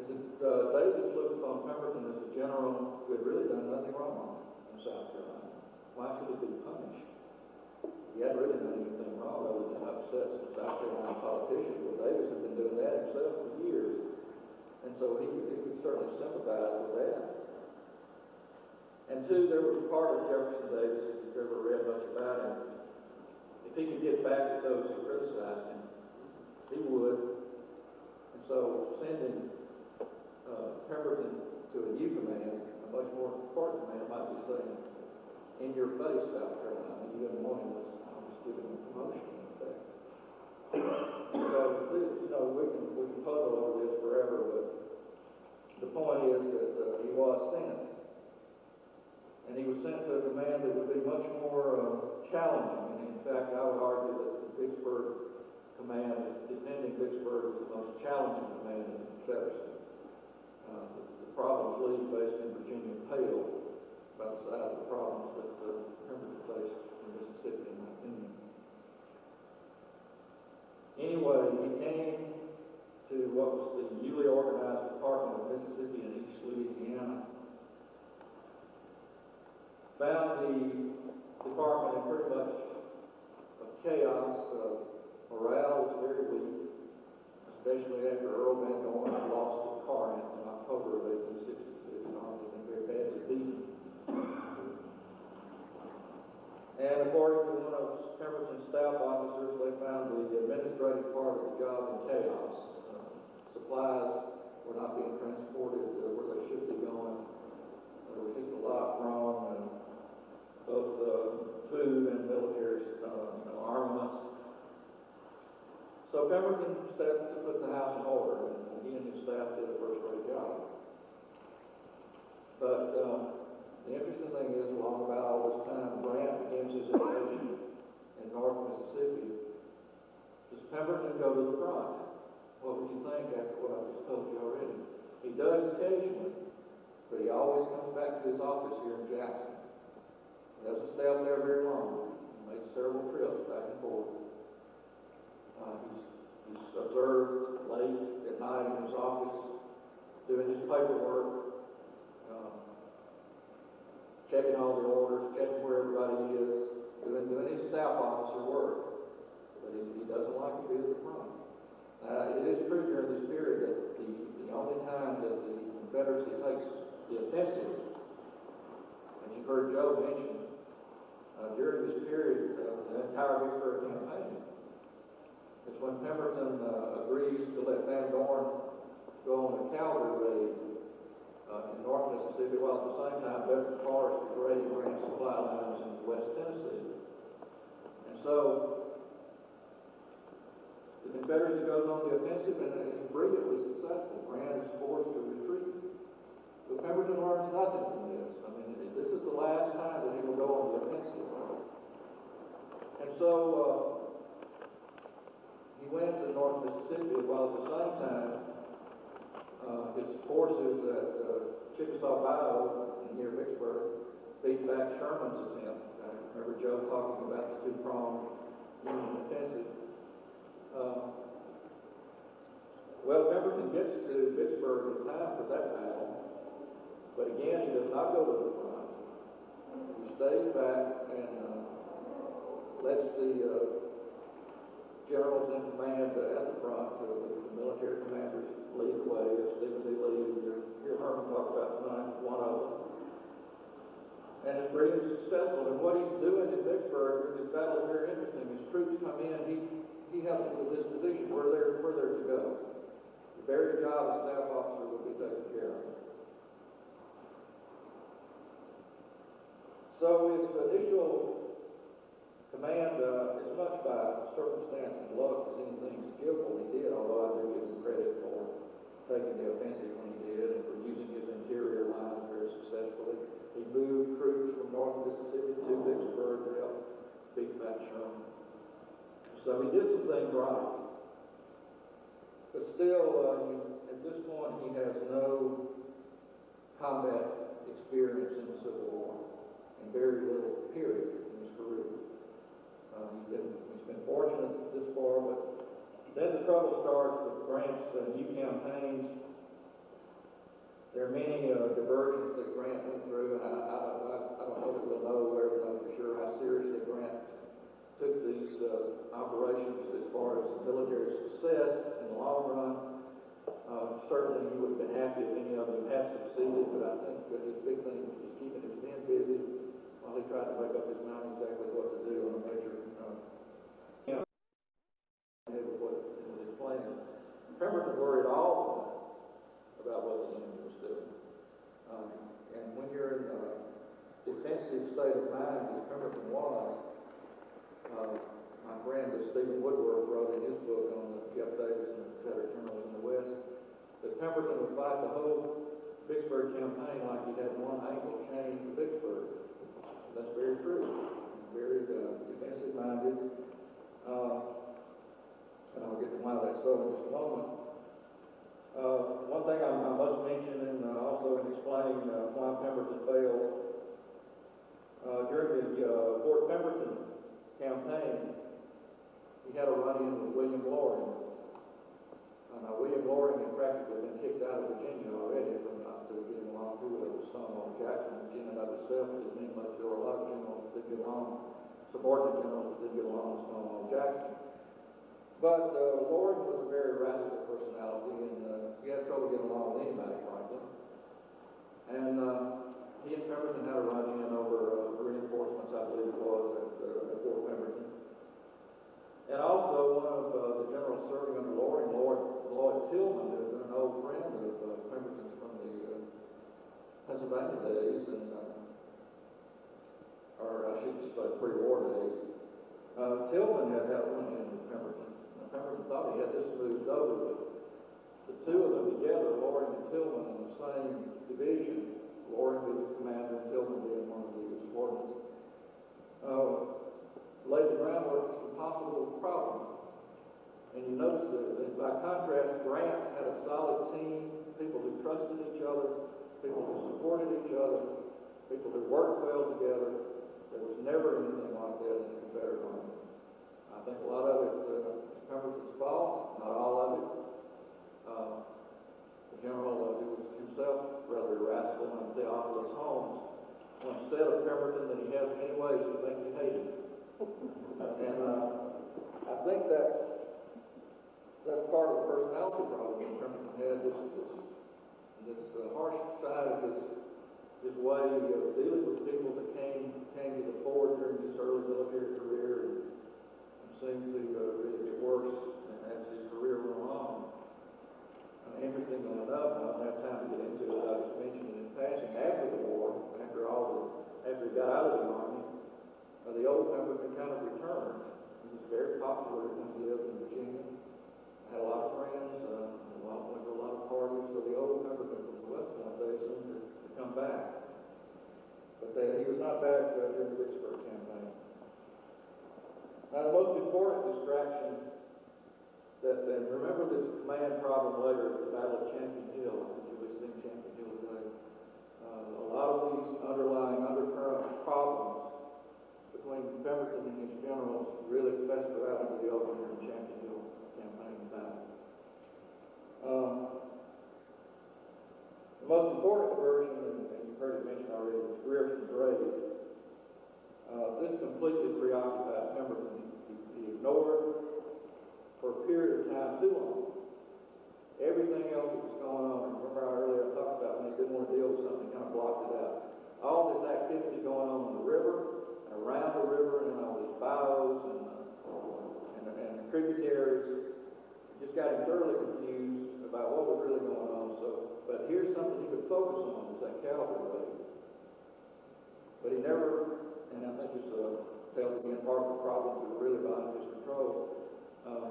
is that Davis looked upon Pemberton as a general who had really done nothing wrong in South Carolina. Why should he be punished? He hadn't really done anything wrong other than upset some South Carolina politicians. Well, Davis had been doing that himself for years, and so he could certainly sympathize with that. And two, there was a part of Jefferson Davis, if you've ever read much about him, if he could get back at those who criticized him, he would. And so sending Pemberton to a new command, a much more important command, might be saying, in your face, South Carolina, you didn't want him, I'm just giving him promotion, in effect. So, we can puzzle over this forever, but the point is that he was sent. And he was sent to a command that would be much more challenging. And in fact, I would argue that the Vicksburg command, defending Vicksburg, was the most challenging command in the Confederacy. The problems Lee faced in Virginia paled by the side of the problems that Pemberton faced in Mississippi, in my opinion. Anyway, he came to what was the newly organized Department of Mississippi and East Louisiana. Found the department in pretty much of chaos. Morale was very weak, especially after Earl Van Dorn had lost at Corinth in October of 1862. His army had been very badly beaten. And according to one of Pemberton's staff officers, they found the administrative part of the job in chaos. Supplies were not being transported where they should be going. There was just a lot wrong, both food and military armaments. So Pemberton stepped to put the house in order, and he and his staff did a first-rate job. But the interesting thing is, along about all this time, Grant begins his invasion in North Mississippi the front. What would you think after what I just told you already? He does occasionally, but he always comes back to his office here in Jackson. He doesn't stay up there very long. He makes several trips back and forth. He's observed late at night in his office, doing his paperwork, checking all the orders, checking where everybody is, doing his staff officer work. But he doesn't like to be at the front. It is true during this period that the only time that the Confederacy takes the offensive, as you've heard Joe mention, during this period of the entire Vicksburg campaign, is when Pemberton agrees to let Van Dorn go on a cavalry raid in North Mississippi, while at the same time Bedford Forrest is raiding Grant's supply lines in West Tennessee. And so the Confederacy goes on the offensive and is brilliantly successful. Grant is forced to retreat. But Pemberton learns nothing from this. I mean, this is the last time that he will go on the offensive. And so he went to North Mississippi, while at the same time his forces at Chickasaw Bayou near Vicksburg beat back Sherman's attempt. I remember Joe talking about the two-pronged Union offensive. Well, Pemberton gets to Vicksburg in time for that battle, but again, he does not go to the front. He stays back and lets the generals in command at the front, the military commanders, lead the way. Stephen D. Lee, your Herman talked about tonight, is one of them. And it's really successful. And what he's doing in Vicksburg, this battle is very interesting. His troops come in, he helps them with this position, where they're to go. The very job the staff officer will be taken care of. So his initial command, as much by circumstance and luck as anything skillful he did, although I do give him credit for taking the offensive when he did and for using his interior lines very successfully. He moved troops from North Mississippi to Vicksburg to help beat back Sherman. So he did some things right. But still, at this point, he has no combat experience in the Civil War, and very little period in his career. He's been fortunate this far, but then the trouble starts with Grant's new campaigns. There are many diversions that Grant went through, and I don't know that we'll ever know for sure how seriously Grant took these operations as far as military success in the long run. Certainly he would have been happy if any of them had succeeded, but I think that his big thing was just keeping his men busy while he tried to make up his mind exactly what to do on a major his plans. Pemberton worried all the time about what the enemy was doing. And when you're in a defensive state of mind, as Pemberton was, my friend Stephen Woodworth wrote in his book on Jeff Davis and the Confederate generals in the West that Pemberton would fight the whole Vicksburg campaign like he had one ankle chained to Vicksburg. That's very true. Very defensive minded. And I'll get to why that's so in just a moment. One thing I must mention, and also in explaining why Pemberton failed, during the Fort Pemberton campaign, he had a run-in with William Loring. Now, William Loring had practically been kicked out of Virginia already from not getting along too well with Stonewall Jackson. Virginia by itself didn't mean much. There were a lot of generals that didn't get along, subordinate generals that didn't get along with Stonewall Jackson. But Loring was a very irascible personality, and he had trouble getting along with anybody, frankly. And he and Pemberton had a run-in over reinforcements, I believe it was, at Fort Pemberton. And also, one of the generals serving under Loring, Lloyd Tillman, who had been an old friend of Pemberton's from the Pennsylvania days, and or I should just say pre-war days. Tillman had a run-in with Pemberton. Pemberton thought he had this moved over, but the two of them together, Loring and Tillman, in the same division, Loring being the commander and Tillman being one of the subordinates, laid the groundwork for some possible problems. And you notice that by contrast, Grant had a solid team, people who trusted each other, people who supported each other, people who worked well together. There was never anything like that in the Confederate Army. I think a lot of it is Pemberton's fault, not all of it. The general, who was himself rather irascible, and Theophilus Holmes, once said of Pemberton that he has many ways to make you hate him. And I think that's part of the personality problem that Pemberton had, this harsh side of his way of dealing with people that came to the fore during his early military career and seemed to really get worse as his career went along. Interestingly enough, I don't have time to get into it, I just mentioned it in passing, after the war, after he got out of the Army, the old Pemberton kind of returned. He was very popular when he lived in Virginia. Had a lot of friends, went to a lot of parties, so the old Pemberton from the West Point days seemed to come back. But he was not back during the Vicksburg campaign. Now, the most important distraction and remember this command problem later at the Battle of Champion Hill. I think you'll be seeing Champion Hill today. A lot of these underlying undercurrent problems between Pemberton and his generals really fester out into the open during the Champion Hill campaign battle. The most important version, and you've heard it mentioned already, was Grierson's raid. This completely preoccupied Pemberton. He ignored for a period of time too long everything else that was going on. Remember how earlier I talked about when he didn't want to deal with something, he kind of blocked it out. All this activity going on in the river, and around the river, and all these bayous and the tributaries, just got him thoroughly confused about what was really going on. But here's something he could focus on, was that cavalry raid. But he never, and I think this tells again part of the problems that were really behind his control.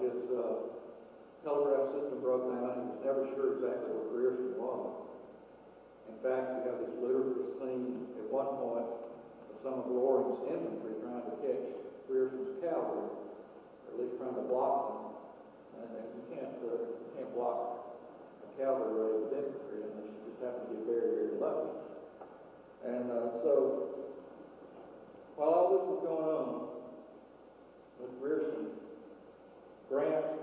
His telegraph system broke down. He was never sure exactly where Grierson was. In fact, we have this ludicrous scene at one point of some of Loring's infantry trying to catch Grierson's cavalry, or at least trying to block them. And you can't block a cavalry raid with infantry unless you just happen to get very, very lucky. And so, while all this was going on with Grierson, Grant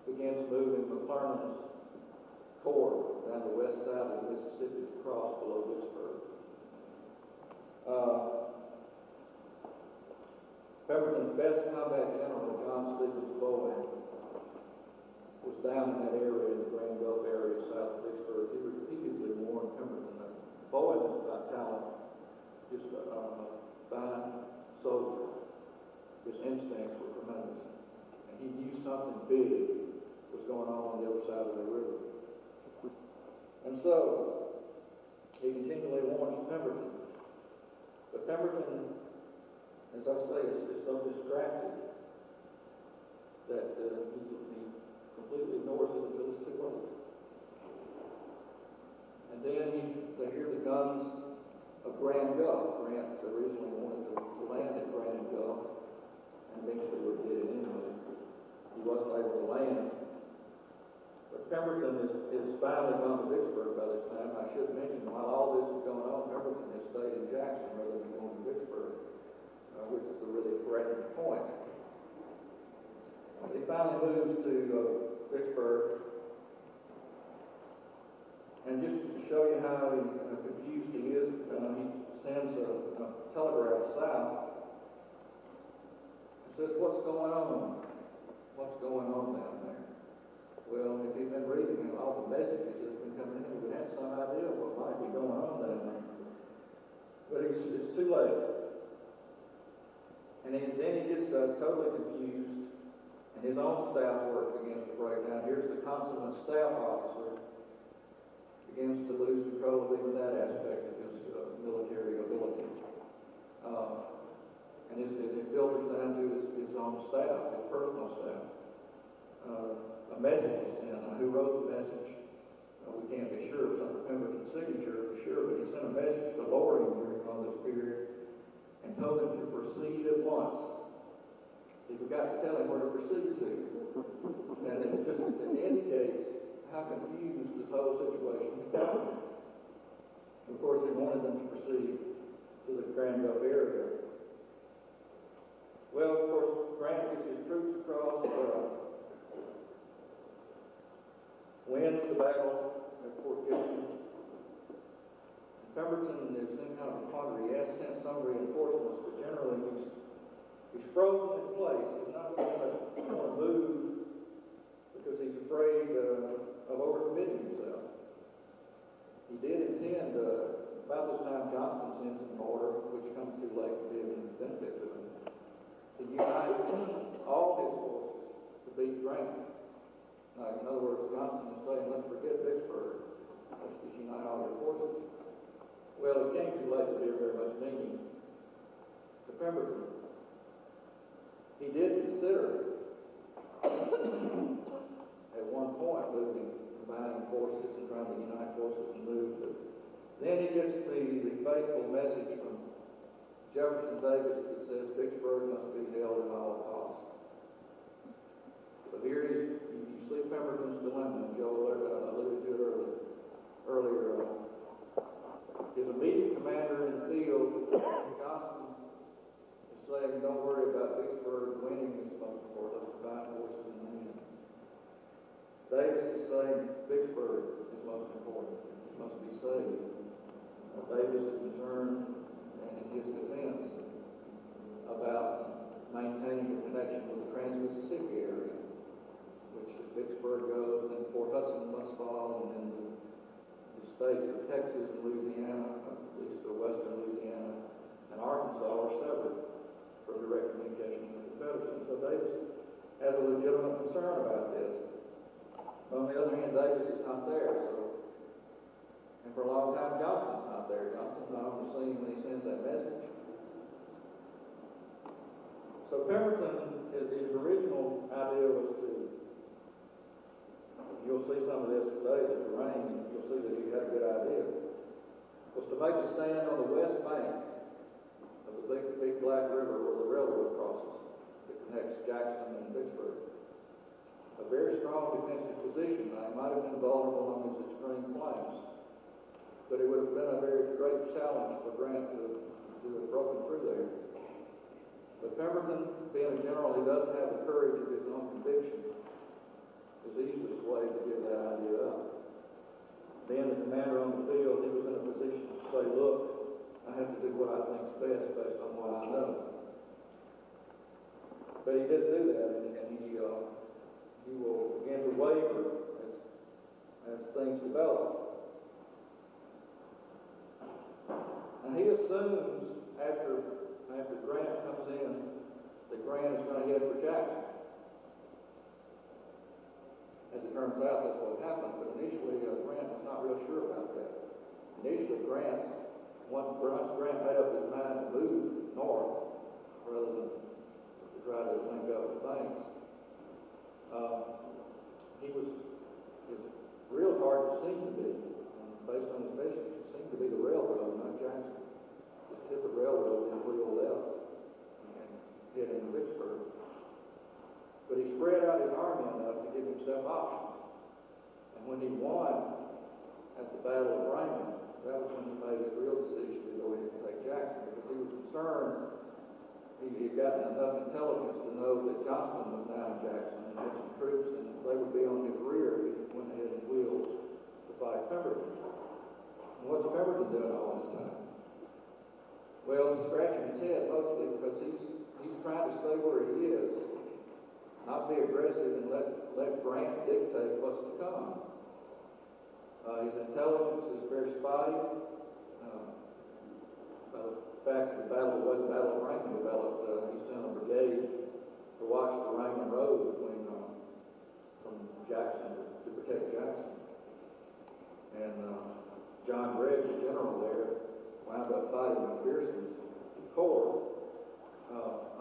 begins moving McClernand's corps down the west side of the Mississippi to cross below Vicksburg. Pemberton's best combat general, John Stevens Bowen, was down in that area, in the Grand Gulf area south of Vicksburg. He repeatedly warned Pemberton that Bowen was about talent, just a fine soldier. His instincts were tremendous. He knew something big was going on the other side of the river. And so, he continually warns Pemberton. But Pemberton, as I say, is so distracted that he completely ignores it until it's too late. And then they hear the guns of Grand Gulf. Grant originally wanted to land at Grand Gulf, and eventually did it anyway. He wasn't able to land. But Pemberton is finally gone to Vicksburg by this time. I should mention, while all this is going on, Pemberton has stayed in Jackson rather than going to Vicksburg, which is a really threatening point. But he finally moves to Vicksburg. And just to show you how confused he is, he sends a telegraph south. He says, "What's going on? What's going on down there?" Well, if he'd been reading all the messages that's been coming in, he would have some idea of what might be going on down there. But it's too late. And then he gets totally confused, and his own staff work begins to break down. Here's the consummate staff officer, begins to lose control of even that aspect of his military ability. And it filters down to his own staff, his personal staff. A message was sent. Who wrote the message? We can't be sure. It was under Pemberton's signature for sure, but he sent a message to Loring during all this period and told him to proceed at once He forgot to tell him where to proceed to. And it indicates how confused this whole situation had gotten. Of course, he wanted them to proceed to the Grand Gulf area. Well, of course, Grant gets his troops across, wins the battle at Fort Gibson. Pemberton is in kind of a quandary. He has sent some reinforcements, but generally he's frozen in place. He's not going to move because he's afraid of overcommitting himself. He did intend, about this time Johnston sends an order, which comes too late to be of any benefit to him, to unite all his forces to beat Grant. Now, in other words, Johnston is saying, let's forget Vicksburg. Let's just unite all your forces. Well, it came too late to be of very much meaning to Pemberton. He did consider at one point moving, combining forces and trying to unite forces and move. But then he gets the fateful message from Jefferson Davis that says Vicksburg must be held at all costs. So here you see Pemberton's dilemma. Joe alluded to it earlier. His immediate commander in the field, Johnston, is saying, don't worry about Vicksburg winning this most important. Let's combine forces and win. Davis is saying Vicksburg is most important. It must be saved. Davis is concerned, and in his defense, about maintaining the connection with the Trans-Mississippi area, which if Vicksburg goes, then Fort Hudson must fall, and then the states of Texas and Louisiana, at least the western Louisiana, and Arkansas are severed for direct communication with the Confederacy. So Davis has a legitimate concern about this. On the other hand, Davis is not there, and for a long time, Johnston's not there. Johnston's not on the scene when he sends that message. So Pemberton, his original idea was to, you'll see some of this today with the rain, you'll see that he had a good idea, was to make a stand on the west bank of the big Black River where the railroad crosses that connects Jackson and Vicksburg. A very strong defensive position. Now, he might have been vulnerable on his extreme flanks, but it would have been a very great challenge for Grant to have broken through there. But Pemberton, being a general, he doesn't have the courage of his own conviction, is easily swayed to give that idea up. Then the commander on the field, he was in a position to say, look, I have to do what I think is best based on what I know. But he didn't do that, and he will begin to waver as things develop. And he assumes after Grant comes in that Grant is going to head for Jackson. As it turns out, that's what happened, but initially Grant was not real sure about that. Initially, once Grant made up his mind to move north rather than to try to link up with Banks, his real target seemed to be, based on his message, it seemed to be the railroad, not Jackson. Just hit the railroad and wheel left and head into Vicksburg. But he spread out his army enough to give himself options. And when he won at the Battle of Raymond, that was when he made his real decision to go ahead and take Jackson, because he was concerned. He had gotten enough intelligence to know that Johnston was now in Jackson and had some troops, and they would be on his rear if he went ahead and wheeled to fight Pemberton. And what's Pemberton doing all this time? Well, he's scratching his head mostly because he's trying to stay where he is, not be aggressive and let Grant dictate what's to come. His intelligence is very spotty. By the fact that the way the Battle of Raymond developed, he sent a brigade to watch the Raymond Road from Jackson to protect Jackson. And John Gregg, the general there, wound up fighting McPherson's corps.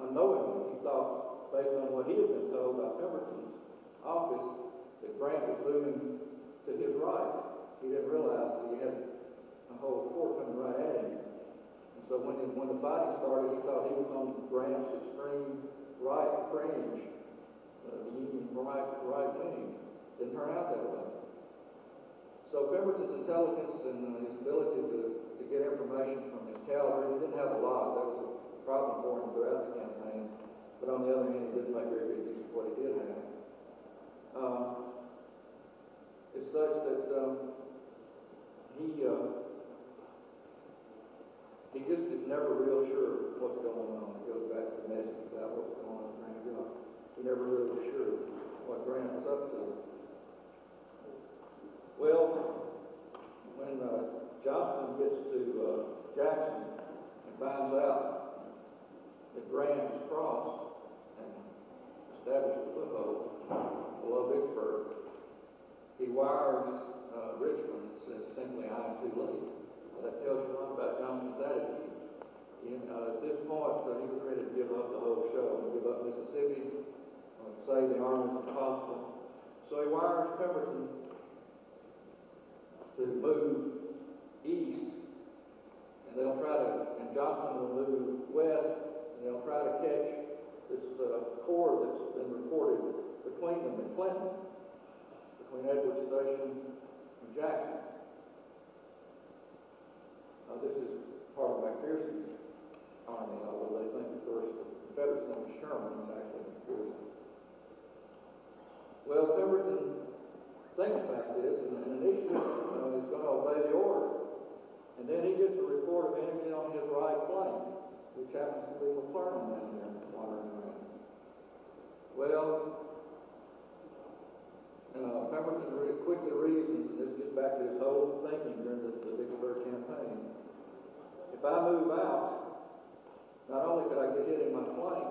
Unknowingly, he thought, based on what he had been told by Pemberton's office, that Grant was moving to his right. He didn't realize that he had a whole corps coming right at him. And so when the fighting started, he thought he was on Grant's extreme right. right fringe, the Union right wing, didn't turn out that way. So Pemberton's intelligence and his ability to get information from his cavalry, he didn't have a lot. That was a problem for him throughout the campaign. But on the other hand, he didn't make very good use of what he did have. It's such that he just is never real sure what's going on. It goes back to the message about what's going on with Grant. He never really was sure what Grant was up to. Well, when Johnston gets to Jackson and finds out that Grant has crossed and established a foothold below Vicksburg, he wires Richmond and says simply, "I am too late." That tells you a lot about Johnston's attitude. At this point, he was ready to give up the whole show, give up Mississippi, save the army as possible. So he wires Pemberton to move east, and Johnston will move west, and they'll try to catch this corps that's been reported between them in Clinton, between Edwards Station and Jackson. This is part of McPherson's army, although they think, of course, the Confederates think Sherman is actually McPherson. Well, Pemberton thinks about this, and initially he's going to obey the order. And then he gets a report of enemy on his right flank, which happens to be McClernand down there wandering around. Well, Pemberton really quickly reasons, and this gets back to his whole thinking during the Vicksburg campaign. If I move out, not only could I get hit in my flank,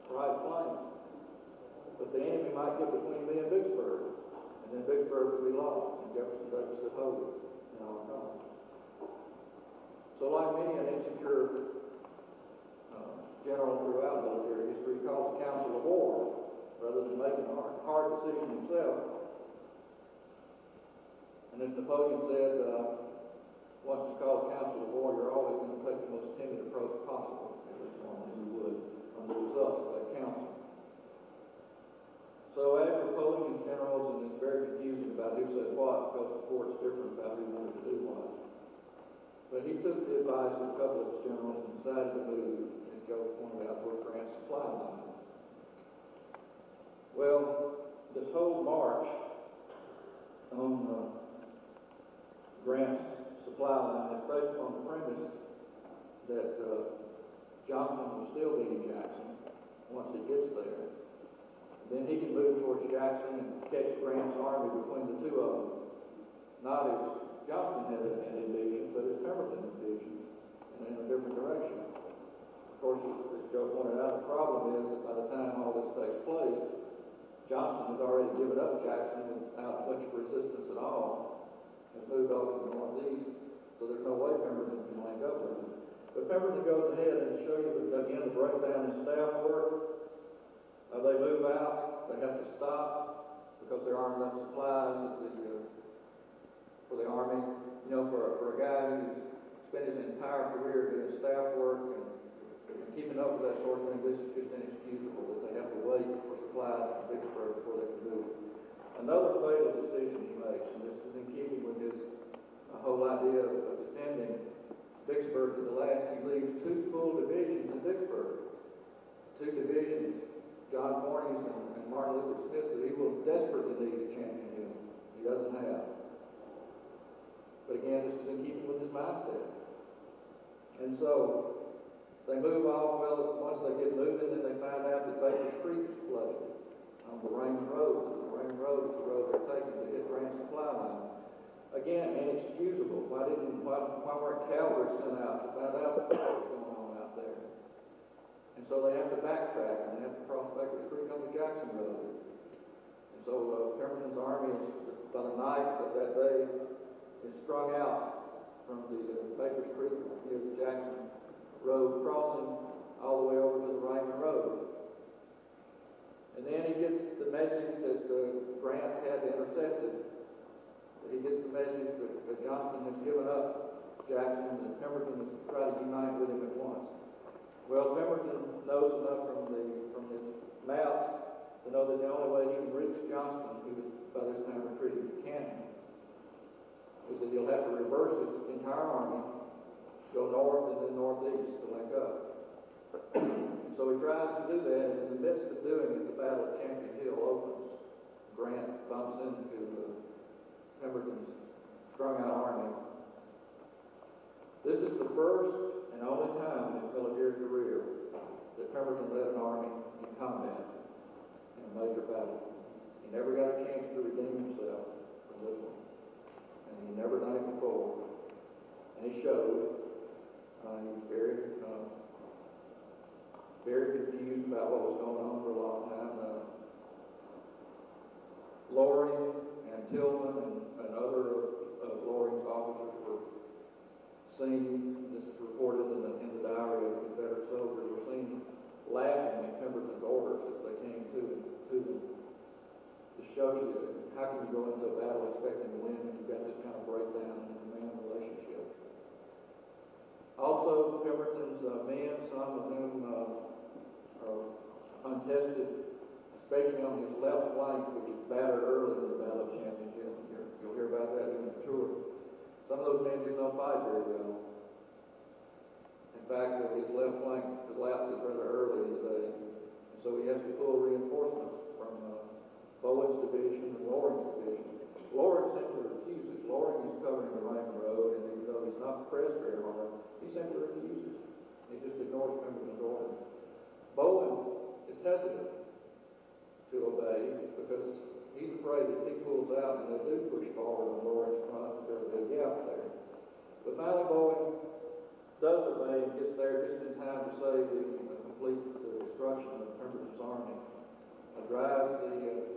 right flank, but the enemy might get between me and Vicksburg, and then Vicksburg would be lost, and Jefferson Davis would hold it, and all gone. So like many an insecure general throughout military history, he calls a council of war, rather than making a hard decision himself. And as Napoleon said, once you call a council of war, you're always going to take the most timid approach possible, at least normally you would, on the results of that council. So after polling these generals, and it's very confusing about who said what, because the report's different about who wanted to do what. But he took the advice of a couple of his generals and decided to move, as Joe pointed out, towards Grant's supply line. Well, this whole march on Grant's supply line is based upon the premise that Johnston will still be in Jackson once he gets there. Then he can move towards Jackson and catch Grant's army between the two of them. Not as Johnston had an division, but as Pemberton division, and in a different direction. Of course, as Joe pointed out, the problem is that by the time all this takes place, Johnston has already given up Jackson without much resistance at all, has moved over to the northeast, so there's no way Pemberton can link up with him. But Pemberton goes ahead and show you again the breakdown in staff work. They move out, they have to stop because there aren't enough supplies for the army. You know, for a guy who's spent his entire career doing staff work and keeping up with that sort of thing, this is just inexcusable that they have to wait for supplies from Vicksburg before they can move. Another fatal decision he makes, and this is in keeping with his whole idea of defending Vicksburg to the last, he leaves 2 full divisions in Vicksburg. 2 divisions, John Corney's and Martin Luther Smith's, that he will desperately need to champion him. He doesn't have. But again, this is in keeping with his mindset. And so they move off. Well, once they get moving, then they find out that Baker's Creek is flooded on the Raymond Road. The Raymond Road is the road they're taking to hit Grant's supply line. Again, inexcusable. Why weren't cavalry sent out to find out what was going on out there? And so they have to backtrack, and they have to cross Baker's Creek on the Jackson Road. And so Pemberton's army is, by the night of that day, is strung out from the Baker's Creek near the Jackson Road, crossing all the way over to the Raymond Road. And then he gets the message that Grant had intercepted. He gets the message that Johnston has given up Jackson, and Pemberton is to try to unite with him at once. Well, Pemberton knows enough from his maps to know that the only way he can reach Johnston, who was by this time retreating to Canton, is that he'll have to reverse his entire army, go north and then northeast to link up. So he tries to do that, and in the midst of doing it, the Battle of Champion Hill opens. Grant bumps into Pemberton's strung-out army. This is the first and only time in his military career that Pemberton led an army in combat in a major battle. He never got a chance to redeem himself from this one, and he never done it before. And he showed. He was very confused about what was going on for a long time. Loring and Tillman and other of Loring's officers were seen, this is reported in the diary of Confederate soldiers, were seen laughing at Pemberton's orders as they came to them. This shows you that how can you go into a battle expecting to win when you've got this kind of breakdown in the command relationship. Also, Pemberton's men, some of whom are untested, especially on his left flank, which is battered early in the Battle of Champion Hill. You'll hear about that in the tour. Some of those men just don't fight very well. In fact, his left flank collapses rather early in the day. And so he has to pull reinforcements from Bowen's division and Loring's division. Loring simply refuses. Loring is covering the Rain Road, and even though he's not pressed very hard, he simply refuses. He just ignores Pemberton's orders. Bowen is hesitant to obey because he's afraid that if he pulls out and they do push forward on Loring's front, there'll be a gap there. But finally, Bowen does obey and gets there just in time to save the complete destruction of Pemberton's army. Drives the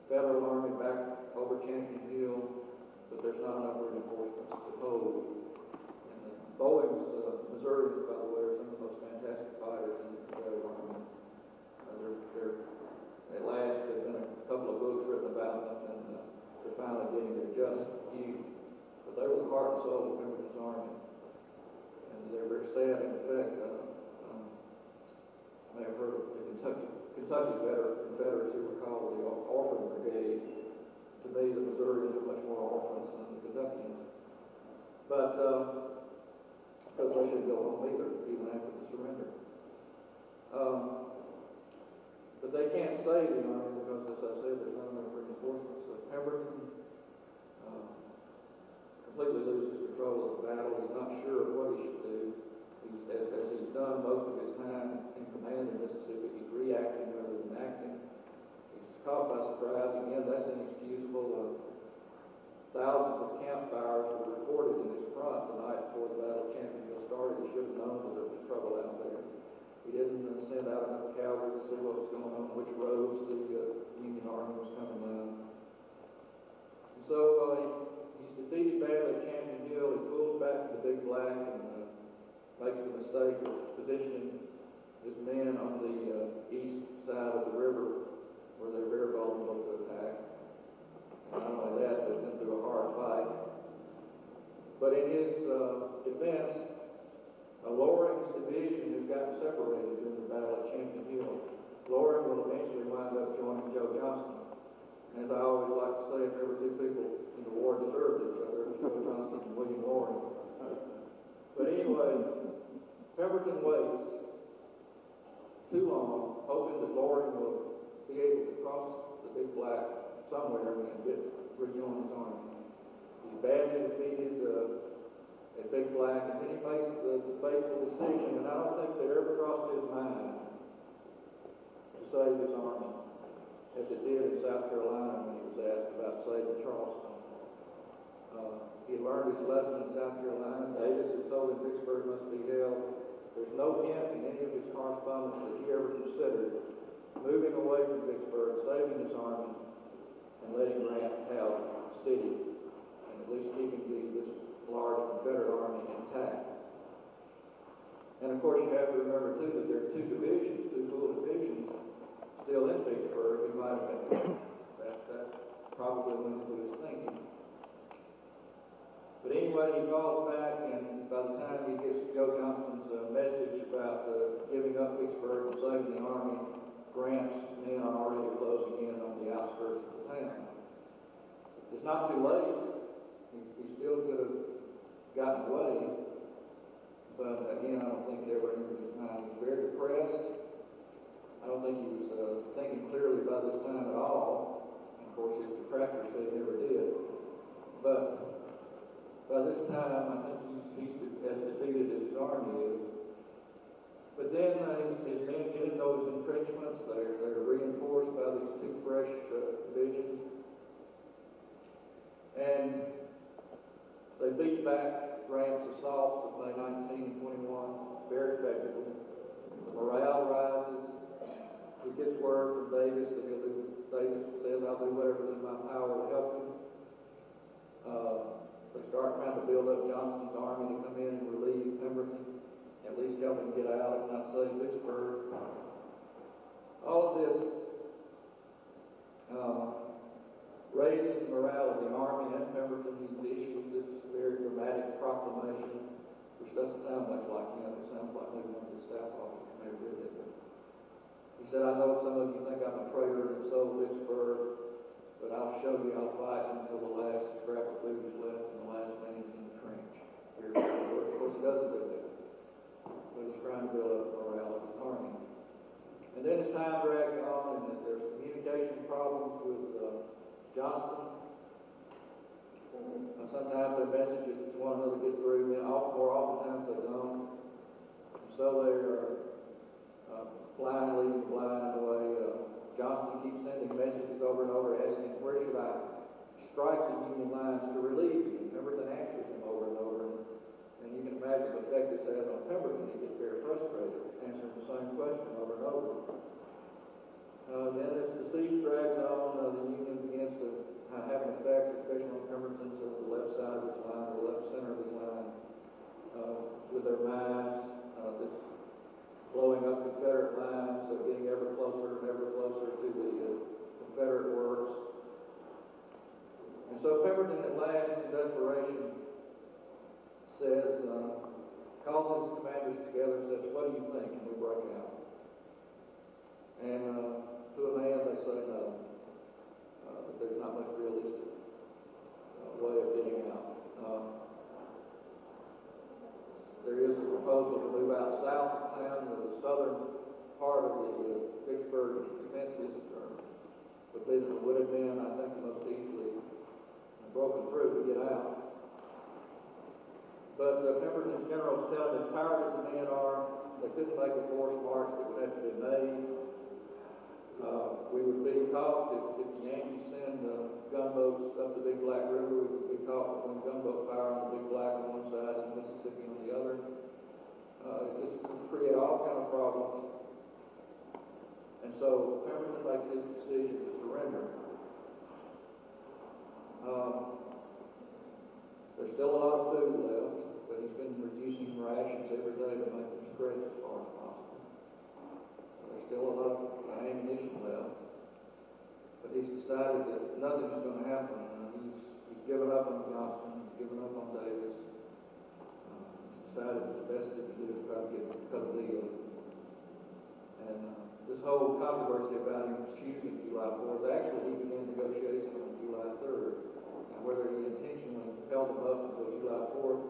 Federal army back over Champion Hill, but there's not enough reinforcements to hold. And Bowen's Missourians, by the way, are some of the most fantastic fighters in the Confederate army. At last, there have been a couple of books written about them, and they're finally getting their just due. But they were the heart and soul of Pemberton's army. And they're very sad in effect. You may have heard of the Kentucky Confederates who were called the Orphan Brigade. To me, the Missourians are much more orphans than the Kentuckians. But, because they didn't go home either, even after the surrender. But they can't save the army because, as I said, there's not enough reinforcements. So Pemberton completely loses control of the battle. He's not sure of what he should do. As he's done most of his time in command in Mississippi, he's reacting rather than acting. He's caught by surprise. Again, that's inexcusable. Thousands of campfires were reported in his front the night before the Battle of Champion Hill started. He should have known that there was trouble out there. He didn't send out enough cavalry to see what was going on, which roads the Union Army was coming down. And so he's defeated badly at Champion Hill. He pulls back to the Big Black and makes the mistake of positioning his men on the east side of the river where they're very vulnerable to attack. And not only that, they've been through a hard fight. But in his defense, Loring's division has gotten separated during the Battle of Champion Hill. Loring will eventually wind up joining Joe Johnston. And as I always like to say, if there were two people in the war deserved each other, it was Joe Johnston and William Loring. But anyway, Pemberton waits too long, hoping that Loring will be able to cross the Big Black somewhere and rejoin his army. He's badly defeated at Big Black, and then he makes the fateful decision, and I don't think that ever crossed his mind to save his army, as it did in South Carolina when he was asked about saving Charleston. He had learned his lesson in South Carolina. Davis had told him Vicksburg must be held. There's no hint in any of his correspondence that he ever considered moving away from Vicksburg, saving his army, and letting Grant have the city, and at least keeping this large Confederate army intact. And of course, you have to remember too that there are two full divisions still in Vicksburg who might have been killed. That probably went into his thinking. But anyway, he falls back, and by the time he gets Joe Johnston's message about up Vicksburg and saving the Army, Grant's men are already closing in on the outskirts of the town. It's not too late. He still could have gotten away, but again, I don't think it ever entered his mind. He was very depressed. I don't think he was thinking clearly by this time at all. And of course, his detractors say he never did. But by this time, I think he's as defeated as his army is. But then his men get in those entrenchments. They're reinforced by these two fresh divisions. And they beat back Grant's assaults of May 19 and 21 very effectively. The morale rises. He gets word from Davis that Davis says, I'll do whatever's in my power to help him. They start trying to build up Johnston's army to come in and relieve Pemberton, at least help him get out, if not save Vicksburg. All of this raises the morale of the army and Pemberton. He issues this very dramatic proclamation, which doesn't sound much like him. It sounds like maybe one of his staff officers may have read it. He said, I know some of you think I'm a traitor and sold Vicksburg, but I'll show you I'll fight until the last scrap of food is left and the last man is in the trench. Of course, he doesn't do that, but he's trying to build up the morale of his army. And then as time drags on and there's communication problems with Johnston. Sometimes their messages to one another get through, and more oftentimes they don't. And so they are blind leading blind away. Johnston keeps sending messages over and over asking, where should I strike the Union lines to relieve you? Pemberton answers him over and over. And you can imagine the effect this has on Pemberton. He gets very frustrated, answering the same question over and over. Then as the siege drags on, the Union begins to have an effect, especially on Pemberton, so the left side of his line, or the left center of his line, with their mines, this blowing up Confederate lines, getting ever closer and ever closer to the Confederate works. And so Pemberton at last, in desperation, says, calls his commanders together and says, what do you think? Can we break out? And to a man they say no, that there's not much realistic way of getting out. There is a proposal to move out south of town to the southern part of the Vicksburg defenses, would be that would have been, I think, the most easily broken through to get out. But Pemberton's generals tell him, as tired as the men are, they couldn't make a forced march that would have to be made. We would be caught if the Yankees send gunboats up the Big Black River. We would be caught between gunboat fire on the Big Black on one side and the Mississippi on the other. This would create all kind of problems. And so Pemberton makes his decision to surrender. There's still a lot of food left, but he's been reducing rations every day to make them stretch as far as possible. There's still a lot of ammunition left, but he's decided that nothing is going to happen. He's given up on Johnston, he's given up on Davis. He's decided that the best he can do is try to cut a deal. And this whole controversy about him choosing July 4th, actually he began negotiations on July 3rd. Now, whether he intentionally held them up until July 4th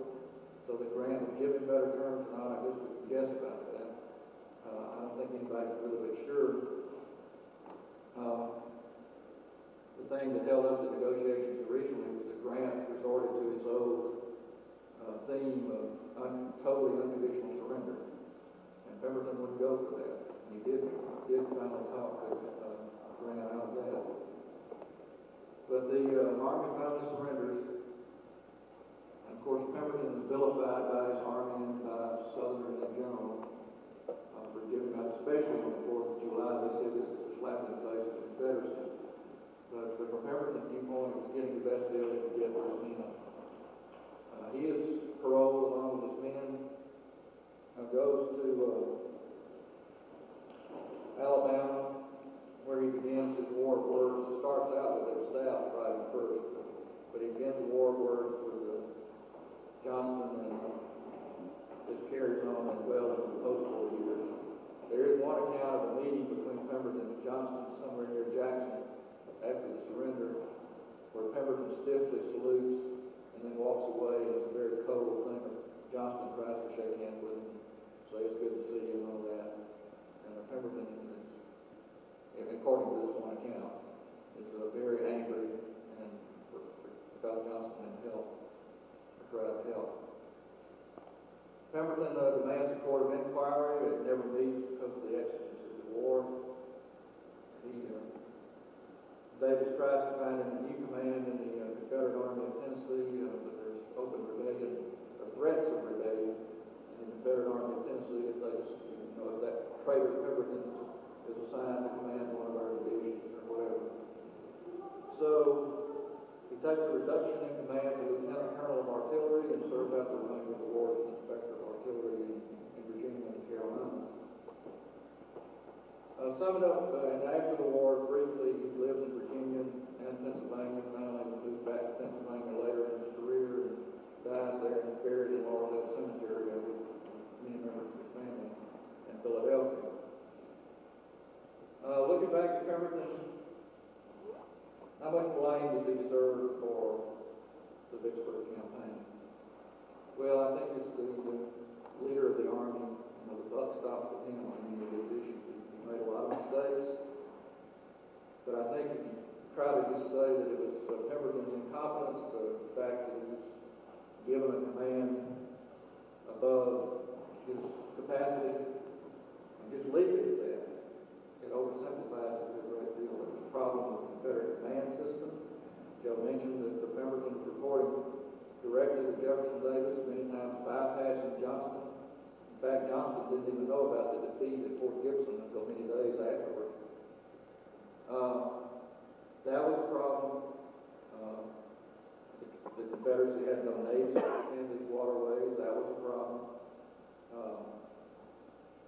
so that Grant would give him better terms or not, I guess we can guess about that. I don't think anybody's really been sure. The thing that held up the negotiations originally was that Grant resorted to his old theme of totally unconditional surrender. And Pemberton wouldn't go for that. And he did finally talk to Grant out of that. But the Army finally surrenders. And of course, Pemberton is vilified by his Army and by Southerners in general for giving up, especially on the 4th of July. They said this is a slap in the face of the Confederacy. But from Pemberton's viewpoint, it was getting the best deal he could get for his men. He is paroled along with his men, goes to Alabama, where he begins his war of words. It starts out with his staff fighting first, but he begins a war of words with Johnston, and this carries on as well into the post-war years. Frederick Pemberton is assigned to command one of our divisions or whatever. So he takes a reduction in command to Lieutenant Colonel of Artillery and serves out the remainder of the war as an Inspector of Artillery in Virginia and the Carolinas. Sum it up, and after the war, briefly, he lives in Virginia and Pennsylvania, finally moves back to Pennsylvania later in his career and dies there and is buried in Laurel Hill Cemetery with many members of his family in Philadelphia. Looking back at Pemberton, how much blame does he deserve for the Vicksburg campaign? Well, I think it's the leader of the army, the buck stops with him on any of these issues. He made a lot of mistakes, but I think if you try to just say that it was Pemberton's incompetence, the fact that he was given a command above his capacity, and just leave it at that, it oversimplifies it a great deal. There was a problem with the Confederate command system. Joe mentioned that Pemberton was reporting directly to Jefferson Davis, many times bypassing Johnston. In fact, Johnston didn't even know about the defeat at Fort Gibson until many days afterward. That was a problem. The Confederacy had no navy in these waterways. That was a problem.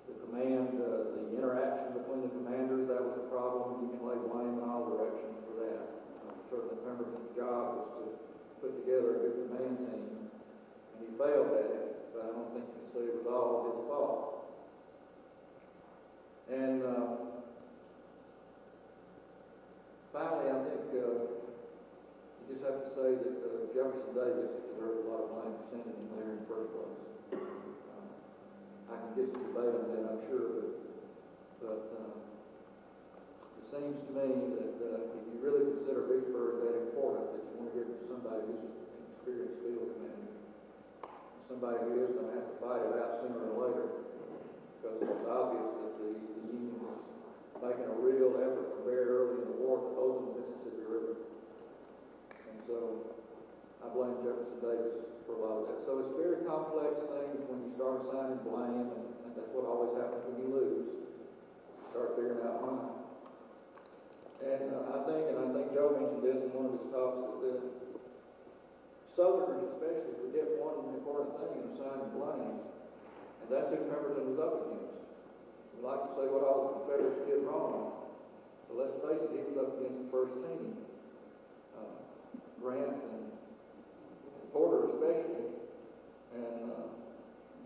The command, the interaction between the commanders, that was a problem. You can lay blame in all directions for that. Certainly Pemberton's job was to put together a good command team, and he failed at it, but I don't think you can say it was all his fault. And finally, I think you just have to say that Jefferson Davis deserved a lot of blame for sending him there in the first place. I can get some debate on that, I'm sure, but it seems to me that if you really consider Vicksburg that important, that you want to give it to somebody who's an experienced field commander, somebody who is going to have to fight it out sooner or later, because it's obvious that the Union was making a real effort very early in the war to open the Mississippi River. And so I blame Jefferson Davis for a lot of that. So it's very complex things when you start assigning blame, and that's what always happens when you lose. You start figuring out why. And I think Joe mentioned this in one of his talks, that Southerners especially forget one important thing in assigning blame, and that's who Pemberton was up against. We like to say what all the Confederates did wrong, but let's face it, he was up against the first team. Grant and Porter especially, and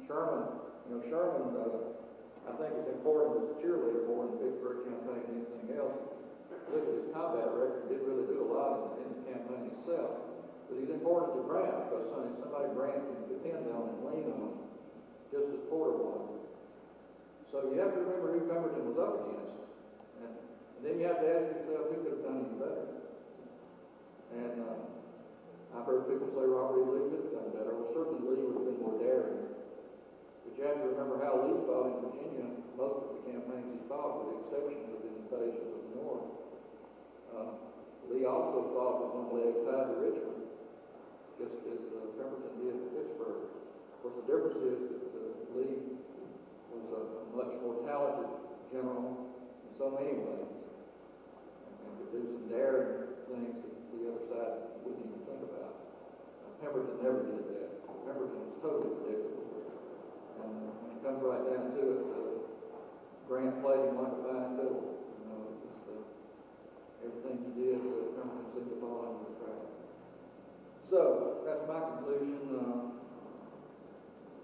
Sherman. Sherman, I think was important as a cheerleader more in the Vicksburg campaign than anything else. Look at his combat record, he didn't really do a lot in the campaign itself. But he's important to Grant because somebody Grant can depend on and lean on, just as Porter was. So you have to remember who Pemberton was up against. And then you have to ask yourself who could have done any better. And I've heard people say Robert E. Lee could have done better. Well, certainly Lee would have been more daring. But you have to remember how Lee fought in Virginia. Most of the campaigns he fought, with the exception of the invasions of the North. Lee also fought with one leg tied to Richmond, just as Pemberton did at Vicksburg. Of course, the difference is that Lee was a much more talented general in so many ways, and could do some daring things that the other side wouldn't even think about. Pemberton never did that. Pemberton was totally predictable. And when it comes right down to it, Grant played him like a fine fiddle. Everything he did, Pemberton seemed to fall into the trap. So, that's my conclusion.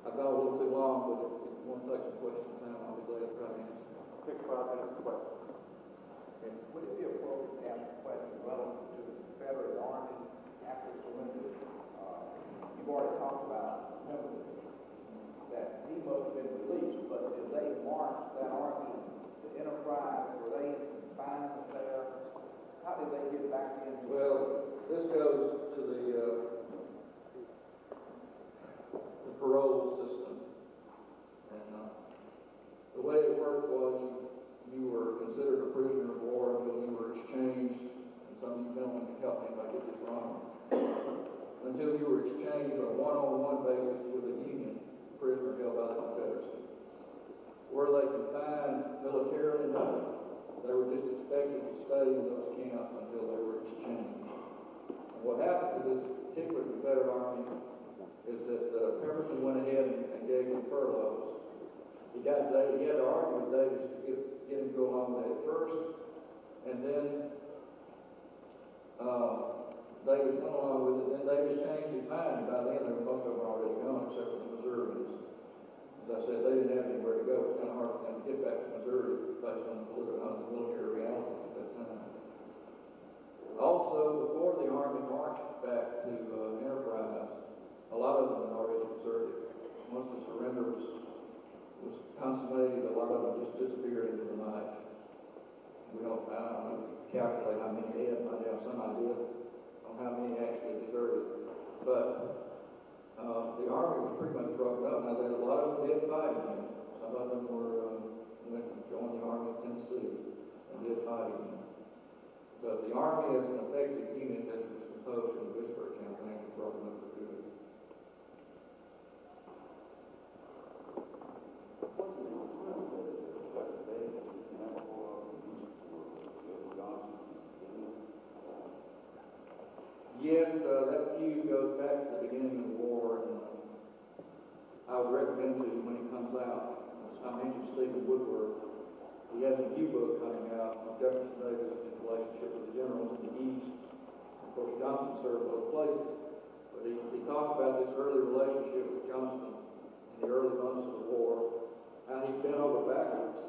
I've gone a little too long, but if you want to take some questions now, I'll be glad to try to answer. Quick 5 minutes question. Okay. Would it be appropriate to ask a question relative to the Confederate Army after surrender? You've already talked about Pemberton, that he must have been released, but did they march that army to Enterprise? Were they confined there? How did they get back in? Well, this goes to the parole system. And the way it worked was you were considered a prisoner of war until you were exchanged, and some of you gentlemen can help me if I get this wrong, until you were exchanged on a one-on-one basis with a Union prisoner held by the Confederacy. were they confined militarily? No. They were just expected to stay in those camps until they were exchanged. And what happened to this particular Confederate Army is that Pemberton went ahead and gave them furloughs. He had to argue with Davis to get him to go along with it first, and then Davis went along with it. Then Davis changed his mind, and by then most of them were already gone, except for the Missourians. As I said, they didn't have anywhere to go. It was kind of hard for them to get back to Missouri based on the military realities at that time. Also, before the Army marched back to Enterprise, a lot of them had already deserted. Once the surrender was consummated, a lot of them just disappeared into the night. I don't know, calculate how many they had, might have some idea on how many actually deserted. But the Army was pretty much broken up. Now, a lot of them did fight again. Some of them went and joined the Army of Tennessee and did fight again. But the Army as an effective unit, as it was composed from the Vicksburg campaign, was broken up for good. Yes, that feud goes back to the beginning of the war, and I would recommend to you when it comes out. I mentioned Stephen Woodward. He has a new book coming out on Jefferson Davis' relationship with the generals in the East. Of course, Johnson served both places, but he talks about this early relationship with Johnston in the early months of the war, how he bent over backwards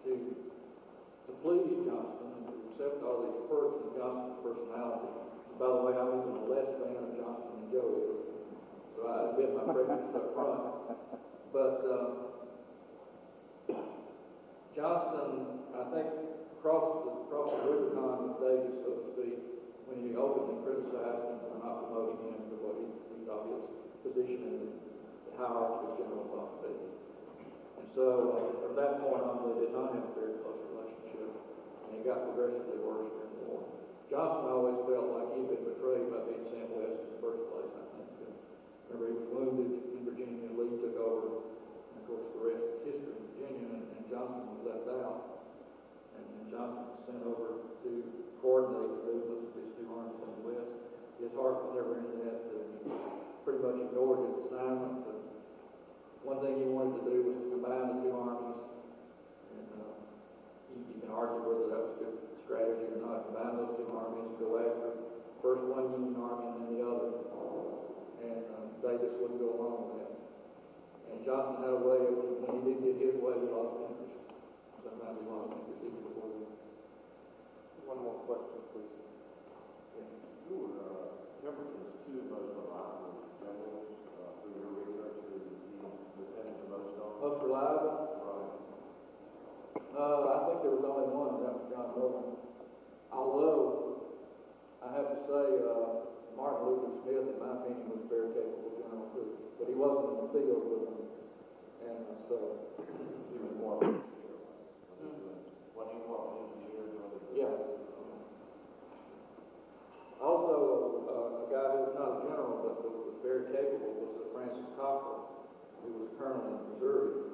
to please Johnston and to accept all these perks of Johnston's personality. By the way, I'm even less fan of Johnston than Joe is, so I admit my prejudice up front. But Johnston, I think, crossed the Rubicon with Davis, so to speak, when he openly criticized him for not promoting him to what he thought his position in the hierarchy of generals ought to be. And so, from that point on, they did not have a very close relationship, and it got progressively worse during the war. Johnston always felt like he'd been betrayed by being sent west in the first place, I think. Remember, he was wounded in Virginia, and Lee took over. And of course, the rest is history in Virginia, and Johnston was left out. And Johnston was sent over to coordinate the movements of these two armies in the west. His heart was never in that. He pretty much ignored his assignment. One thing he wanted to do was to combine the two armies. And you can argue whether that was good strategy or not. Combine those two armies and go after first one Union army and then the other. And Davis wouldn't go along with that. And Johnston had a way of, when he didn't get his way, he lost interest. Sometimes he lost interest even before that. One more question, please. Yeah. Who were Pemberton's two most reliable generals through your research? Who was he dependent the most on? Most reliable? Right. I think there was only one, and that was John Pemberton. Although, I have to say, Martin Luther Smith, in my opinion, was a very capable general too. But he wasn't in the field with them. And so, He was more of when he was engineer during the yeah. Also, a guy who was not a general, but was very capable, was Francis Cockrell, who was a colonel in Missouri.